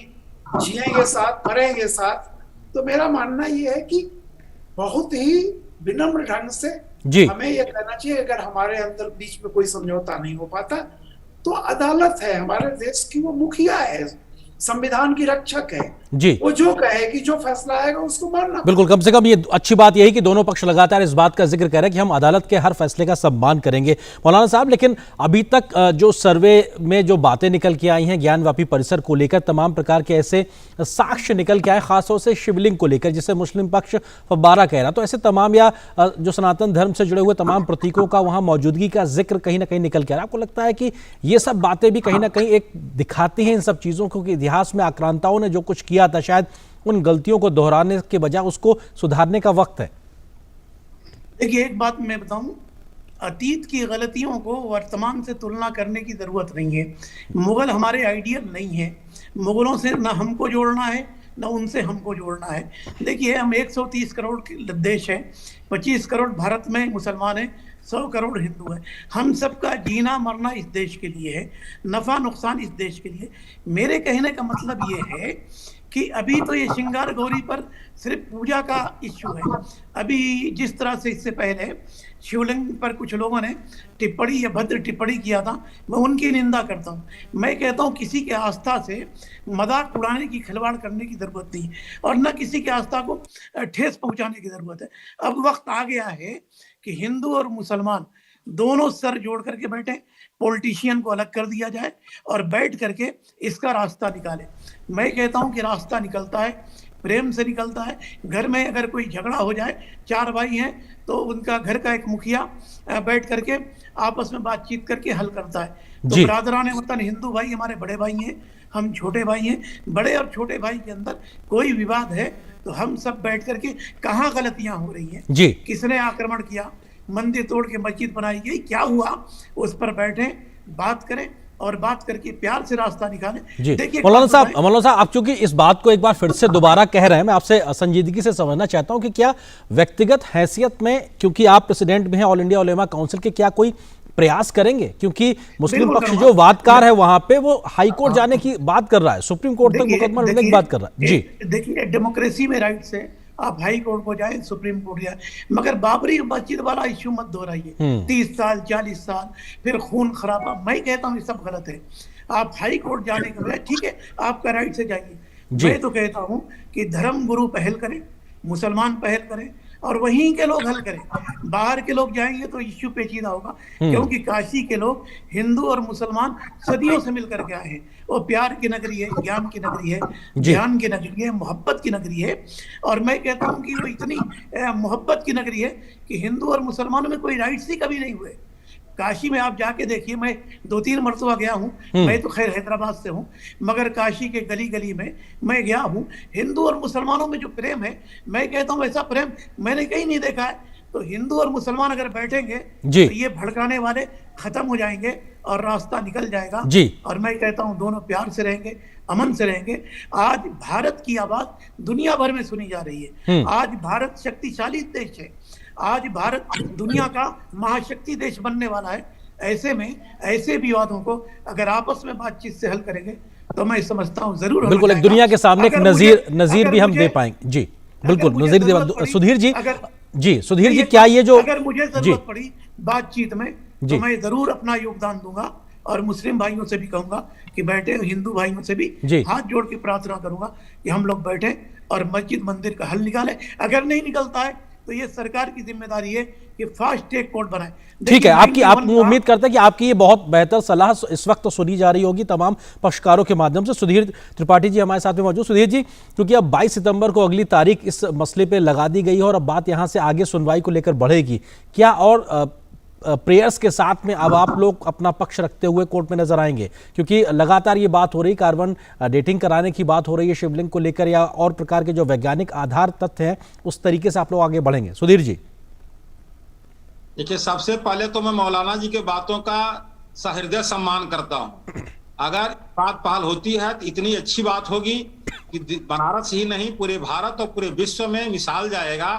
जिएंगे साथ, मरेंगे साथ। तो मेरा मानना ये है कि बहुत ही विनम्र ढंग से हमें यह कहना चाहिए, अगर हमारे अंदर बीच में कोई समझौता नहीं हो पाता तो अदालत है हमारे देश की, वो मुखिया है, संविधान की रक्षक है जी। वो जो कहे कि जो फैसला आएगा उसको मानना। बिल्कुल, कम से कम ये अच्छी बात यही कि दोनों पक्ष लगातार इस बात का जिक्र कर रहे हैं कि हम अदालत के हर फैसले का सम्मान करेंगे। मौलाना साहब, लेकिन अभी तक जो सर्वे में जो बातें निकल के आई हैं ज्ञानवापी परिसर को लेकर, तमाम प्रकार के ऐसे साक्ष्य निकल के आए, खासतौर से शिवलिंग को लेकर जिसे मुस्लिम पक्ष फव्वारा कह रहा, तो ऐसे तमाम या जो सनातन धर्म से जुड़े हुए तमाम प्रतीकों का वहां मौजूदगी का जिक्र कहीं ना कहीं निकल के आ रहा। आपको लगता है कि ये सब बातें भी कहीं ना कहीं एक दिखाती हैं इन सब चीजों को कि इतिहास में आक्रांताओं ने जो कुछ किया था शायद उन गलतियों को दोहराने के बजाय उसको सुधारने का वक्त है? देखिए, एक बात मैं बताऊं, अतीत की गलतियों को वर्तमान से तुलना करने की जरूरत नहीं है। मुगल हमारे आइडियल नहीं है, मुगलों से ना हमको जोड़ना है ना उनसे हमको जोड़ना है। देखिए, हम 130 करोड़ के देश है, 25 करोड़ भारत में मुसलमान है, 100 करोड़ हिंदू है। हम सबका जीना मरना इस देश के लिए है, नफा नुकसान इस देश के लिए। मेरे कहने का मतलब ये है कि अभी तो ये श्रृंगार गौरी पर सिर्फ पूजा का इश्यू है। अभी जिस तरह से इससे पहले शिवलिंग पर कुछ लोगों ने टिप्पणी या भद्र टिप्पणी किया था, मैं उनकी निंदा करता हूँ। मैं कहता हूँ किसी के आस्था से मजाक उड़ाने की, खिलवाड़ करने की ज़रूरत नहीं और न किसी के आस्था को ठेस पहुँचाने की ज़रूरत है। अब वक्त आ गया है कि हिंदू और मुसलमान दोनों सर जोड़ करके बैठे, पॉलिटिशियन को अलग कर दिया जाए और बैठ करके इसका रास्ता निकाले। मैं कहता हूं कि रास्ता निकलता है, प्रेम से निकलता है। घर में अगर कोई झगड़ा हो जाए, 4 भाई हैं तो उनका घर का एक मुखिया बैठ करके आपस में बातचीत करके हल करता है। तो बरादराने वतन हिंदू भाई हमारे बड़े भाई हैं, हम छोटे भाई हैं। बड़े और छोटे भाई के अंदर कोई विवाद है तो हम सब बैठ करके कहाँ गलतियां हो रही हैं, किसने आक्रमण किया, मंदिर तोड़ के मस्जिद बनाई गई, क्या हुआ, उस पर बैठे, बात करें और बात करके प्यार से रास्ता निकालें। देखिए मौलाना साहब, आप चूंकि इस बात को एक बार फिर से दोबारा कह रहे हैं, मैं आपसे संजीदगी से समझना चाहता हूं कि क्या व्यक्तिगत हैसियत में, क्योंकि आप प्रेसिडेंट भी हैं ऑल इंडिया उलेमा काउंसिल के, क्या कोई प्रयास करेंगे? क्योंकि मुस्लिम पक्ष जो वादकार है वहां पे वो हाई कोर्ट जाने की बात कर रहा है, सुप्रीम कोर्ट तक मुकदमा लड़ने की बात कर रहा है। जी देखिए, डेमोक्रेसी में राइट से आप हाई कोर्ट को जाए, सुप्रीम कोर्ट जाए, मगर बाबरी मस्जिद वाला इश्यू मत दोहराइए। 30 साल 40 साल फिर खून खराबा, मैं कहता हूँ ये सब गलत है। आप हाई कोर्ट जाने के बजाय, ठीक है आपका राइट से जाइए, मैं तो कहता हूँ कि धर्म गुरु पहल करें, मुसलमान पहल करें और वहीं के लोग हल करें। बाहर के लोग जाएंगे तो इश्यू पेचीदा होगा, क्योंकि काशी के लोग हिंदू और मुसलमान सदियों से मिलकर के आए हैं। वो प्यार की नगरी है, ज्ञान की नगरी है, ध्यान की नगरी है, मोहब्बत की नगरी है। और मैं कहता हूँ कि वो इतनी मोहब्बत की नगरी है कि हिंदू और मुसलमानों में कोई राइट्स ही कभी नहीं हुए। काशी में आप जाके देखिए, मैं 2-3 मरतबा गया हूँ, मैं तो खैर हैदराबाद से हूँ, मगर काशी के गली गली में मैं गया हूँ। हिंदू और मुसलमानों में जो प्रेम है, मैं कहता हूँ ऐसा प्रेम मैंने कहीं नहीं देखा है। तो हिंदू और मुसलमान अगर बैठेंगे तो ये भड़काने वाले खत्म हो जाएंगे और रास्ता निकल जाएगा। और मैं कहता हूँ दोनों प्यार से रहेंगे, अमन से रहेंगे। आज भारत की आवाज दुनिया भर में सुनी जा रही है। आज भारत शक्तिशाली देश है, आज भारत दुनिया का महाशक्ति देश बनने वाला है। ऐसे में ऐसे विवादों को अगर आपस में बातचीत से हल करेंगे तो मैं समझता हूँ जरूर बिल्कुल एक दुनिया के सामने एक नजीर भी हम दे पाएंगे। जी बिल्कुल, नजीर सुधीर जी क्या ये जो अगर मुझे जरूरत पड़ी बातचीत में तो मैं जरूर अपना योगदान दूंगा और मुस्लिम भाइयों से भी कहूंगा कि बैठे, हिंदू भाइयों से भी हाथ जोड़ के प्रार्थना करूंगा कि हम लोग बैठे और मस्जिद मंदिर का हल निकालें। अगर नहीं निकलता है तो ये सरकार की जिम्मेदारी है कि फास्ट ट्रैक कोर्ट बनाए। ठीक है, आप उम्मीद करते हैं कि आपकी ये बहुत बेहतर सलाह इस वक्त तो सुनी जा रही होगी तमाम पक्षकारों के माध्यम से। सुधीर त्रिपाठी जी हमारे साथ में मौजूद। सुधीर जी, क्योंकि अब 22 सितंबर को अगली तारीख इस मसले पे लगा दी गई है और अब बात यहां से आगे सुनवाई को लेकर बढ़ेगी, क्या और प्रेयर्स के साथ में अब आप लोग अपना पक्ष रखते हुए कोर्ट में नजर आएंगे? क्योंकि लगातार ये बात हो रही, कार्बन डेटिंग कराने की बात हो रही है शिवलिंग को लेकर, या और प्रकार के जो वैज्ञानिक आधार तथ्य हैं उस तरीके से आप लोग आगे बढ़ेंगे? सुधीर जी देखिए, सबसे पहले तो मैं मौलाना जी के बातों का सहृदय सम्मान करता हूँ। अगर बात पहल होती है तो इतनी अच्छी बात होगी कि बनारस ही नहीं पूरे भारत और पूरे विश्व में मिसाल जाएगा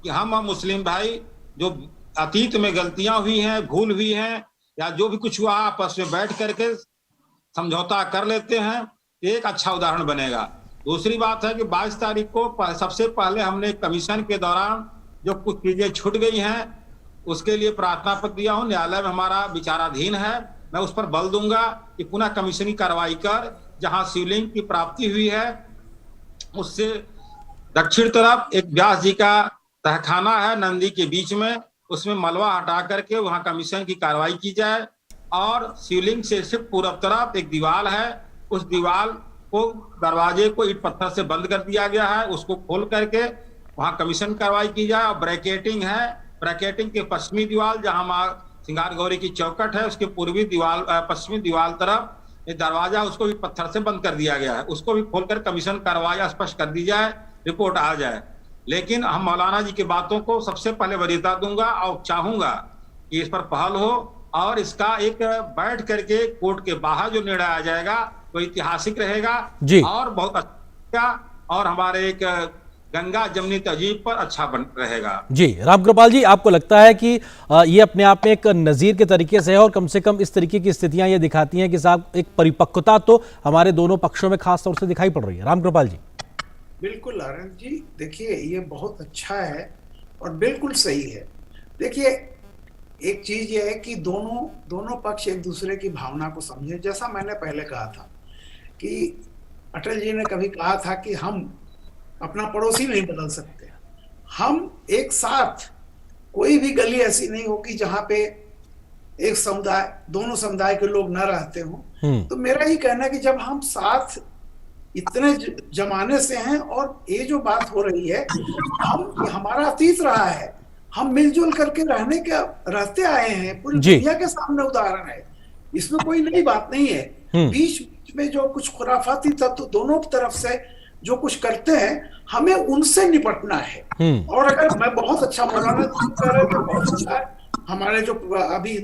कि हम मुस्लिम भाई जो अतीत में गलतियां हुई हैं, भूल हुई हैं, या जो भी कुछ हुआ आपस में बैठ करके समझौता कर लेते हैं, एक अच्छा उदाहरण बनेगा। दूसरी बात है कि 22 तारीख को सबसे पहले हमने कमीशन के दौरान जो कुछ चीजें छूट गई हैं उसके लिए प्रार्थना पत्र दिया हूं, न्यायालय में हमारा विचाराधीन है। मैं उस पर बल दूंगा कि पुनः कमीशन की कार्रवाई कर जहां शिवलिंग की प्राप्ति हुई है उससे दक्षिण तरफ एक व्यास जी का तहखाना है नंदी के बीच में, उसमें मलबा हटा करके वहां कमीशन की कार्रवाई की जाए। और शिवलिंग से सिर्फ पूर्व तरफ एक दीवार है, उस दीवार को दरवाजे को ईंट पत्थर से बंद कर दिया गया है, उसको खोल करके वहां कमीशन कार्रवाई की जाए। और ब्रैकेटिंग है, ब्रैकेटिंग के पश्चिमी दीवार जहां मां सिंगार गौरी की चौकट है उसके पूर्वी दीवार पश्चिमी दीवार तरफ एक दरवाजा उसको भी पत्थर से बंद कर दिया गया है, उसको भी खोलकर कमीशन कार्रवाई स्पष्ट कर दी जाए, रिपोर्ट आ जाए। लेकिन हम मौलाना जी की बातों को सबसे पहले वरीयता दूंगा और चाहूंगा कि इस पर पहल हो और इसका एक बैठ करके कोर्ट के बाहर जो निर्णय आ जाएगा वो ऐतिहासिक रहेगा और बहुत अच्छा और हमारे एक गंगा जमनी तहजीब पर अच्छा बन रहेगा। जी रामकृपाल जी, आपको लगता है कि ये अपने आप में एक नज़ीर के तरीके से है और कम से कम इस तरीके की स्थितियां ये दिखाती हैं कि साहब एक परिपक्वता तो हमारे दोनों पक्षों में खास तौर से दिखाई पड़ रही है। रामकृपाल जी। बिल्कुल आनंद जी, देखिए ये बहुत अच्छा है और बिल्कुल सही है। देखिए एक चीज ये है कि दोनों पक्ष एक दूसरे की भावना को समझे। जैसा मैंने पहले कहा था कि अटल जी ने कभी कहा था कि हम अपना पड़ोसी नहीं बदल सकते, हम एक साथ, कोई भी गली ऐसी नहीं होगी जहां पे एक समुदाय, दोनों समुदाय के लोग न रहते हों। तो मेरा ही कहना है कि जब हम साथ इतने जमाने से हैं और ये जो बात हो रही है, हमारा अतीत रहा है, हम मिलजुल करके रहते आए हैं, पूरी दुनिया के सामने उदाहरण है, इसमें कोई नई बात नहीं है। बीच में जो कुछ खुराफाती तत्व दोनों तरफ से जो कुछ करते हैं, हमें उनसे निपटना है। और अगर मैं बहुत अच्छा मौलाना कर रहे थे, बहुत अच्छा है, हमारे जो अभी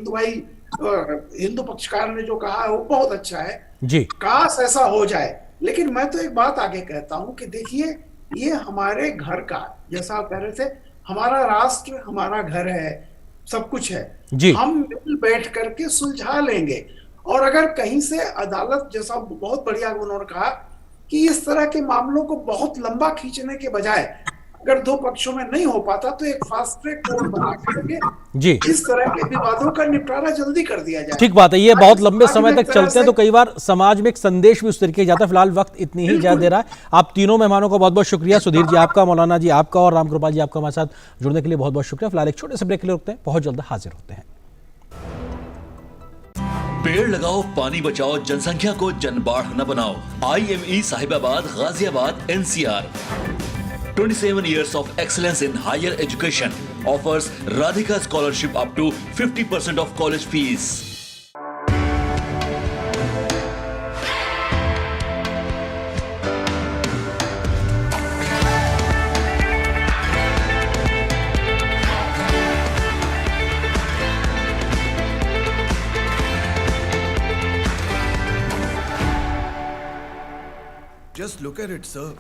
हिंदू पक्षकार ने जो कहा है वो बहुत अच्छा है जी, काश ऐसा हो जाए। लेकिन मैं तो एक बात आगे कहता हूं कि देखिए ये हमारे घर का, जैसा आप कह रहे थे, हमारा राष्ट्र हमारा घर है, सब कुछ है जी, हम मिल बैठ करके सुलझा लेंगे। और अगर कहीं से अदालत, जैसा बहुत बढ़िया उन्होंने कहा कि इस तरह के मामलों को बहुत लंबा खींचने के बजाय अगर दो पक्षों में नहीं हो पाता तो एक फास्ट ट्रैक कोर्ट बना करके जी इस तरह के विवादों का निपटारा जल्दी कर दिया जाए। ठीक बात है, ये बहुत लंबे समय तक चलते हैं तो कई बार समाज में एक संदेश भी उस तरीके जाता है। फिलहाल वक्त इतनी ही इजाजत दे रहा है। आप तीनों मेहमानों का बहुत बहुत शुक्रिया, सुधीर जी आपका, मौलाना जी आपका और रामकृपाल जी आपका हमारे साथ जुड़ने के लिए बहुत बहुत शुक्रिया। फिलहाल एक छोटे से ब्रेक के लिए रुकते हैं, बहुत जल्द हाजिर होते हैं। पेड़ लगाओ, पानी बचाओ, जनसंख्या को जनबाढ़ न बनाओ। IME Sahibabad, Ghaziabad, NCR 27 years of excellence in higher education offers Radhika scholarship up to 50% of college fees. Just look at it, sir.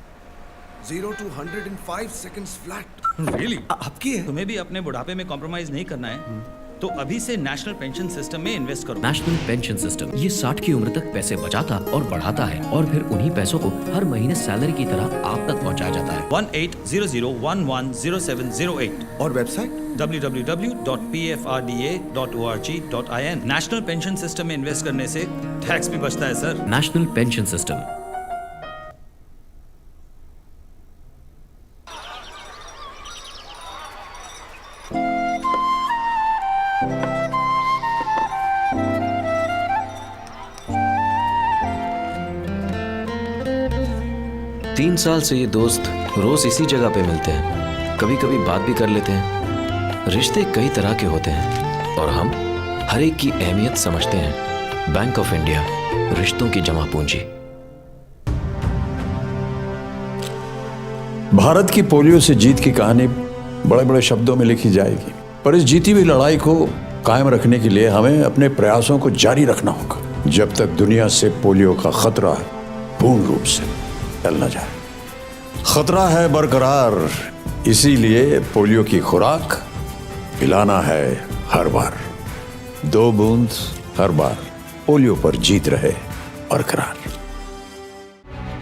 0 to 100 in 5 seconds flat. Really? आपकी है? तुम्हें भी अपने बुढ़ापे में कॉम्प्रोमाइज नहीं करना है तो अभी से नेशनल पेंशन सिस्टम में इन्वेस्ट करो। नेशनल पेंशन सिस्टम ये 60 की उम्र तक पैसे बचाता और बढ़ाता है और फिर उन्हीं पैसों को हर महीने सैलरी की तरह आप तक पहुंचाया जाता है। 1800110708 और website www.pfrda.org.in। National pension system में इन्वेस्ट करने से टैक्स भी बचता है सर। National pension system. तीन साल से ये दोस्त रोज इसी जगह पे मिलते हैं, कभी कभी बात भी कर लेते हैं। रिश्ते कई तरह के होते हैं और हम हर एक की अहमियत समझते हैं। बैंक ऑफ इंडिया, रिश्तों की जमा पूंजी। भारत की पोलियो से जीत की कहानी बड़े बड़े शब्दों में लिखी जाएगी, पर इस जीती हुई लड़ाई को कायम रखने के लिए हमें अपने प्रयासों को जारी रखना होगा जब तक दुनिया से पोलियो का खतरा पूर्ण रूप से टल न जाए। खतरा है बरकरार, इसीलिए पोलियो की खुराक पिलाना है हर बार। 2 बूंद हर बार, पोलियो पर जीत रहे बरकरार।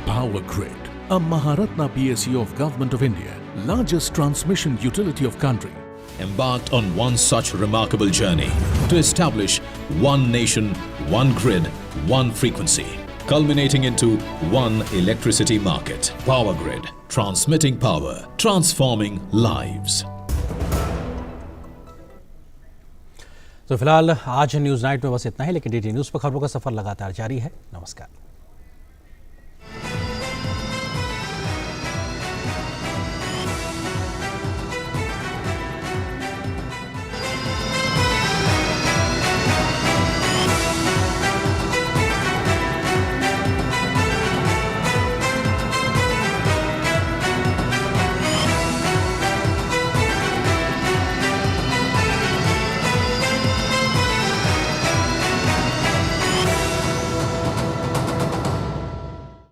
Power Grid, a Maharatna PSU of Government of India, largest transmission utility of country, embarked on one such remarkable journey to establish one nation, one grid, one frequency. culminating into one electricity market. Power Grid, transmitting power, transforming lives. तो फिलहाल आज news night में बस इतना ही, लेकिन DD news पर खबरों का सफर लगातार जारी है। नमस्कार।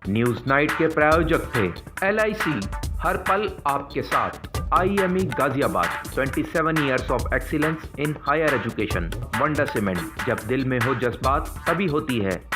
न्यूज नाइट के प्रायोजक थे LIC, हर पल आपके साथ। IME Ghaziabad, 27 years of excellence in higher education। Wonder cement, जब दिल में हो जज्बात तभी होती है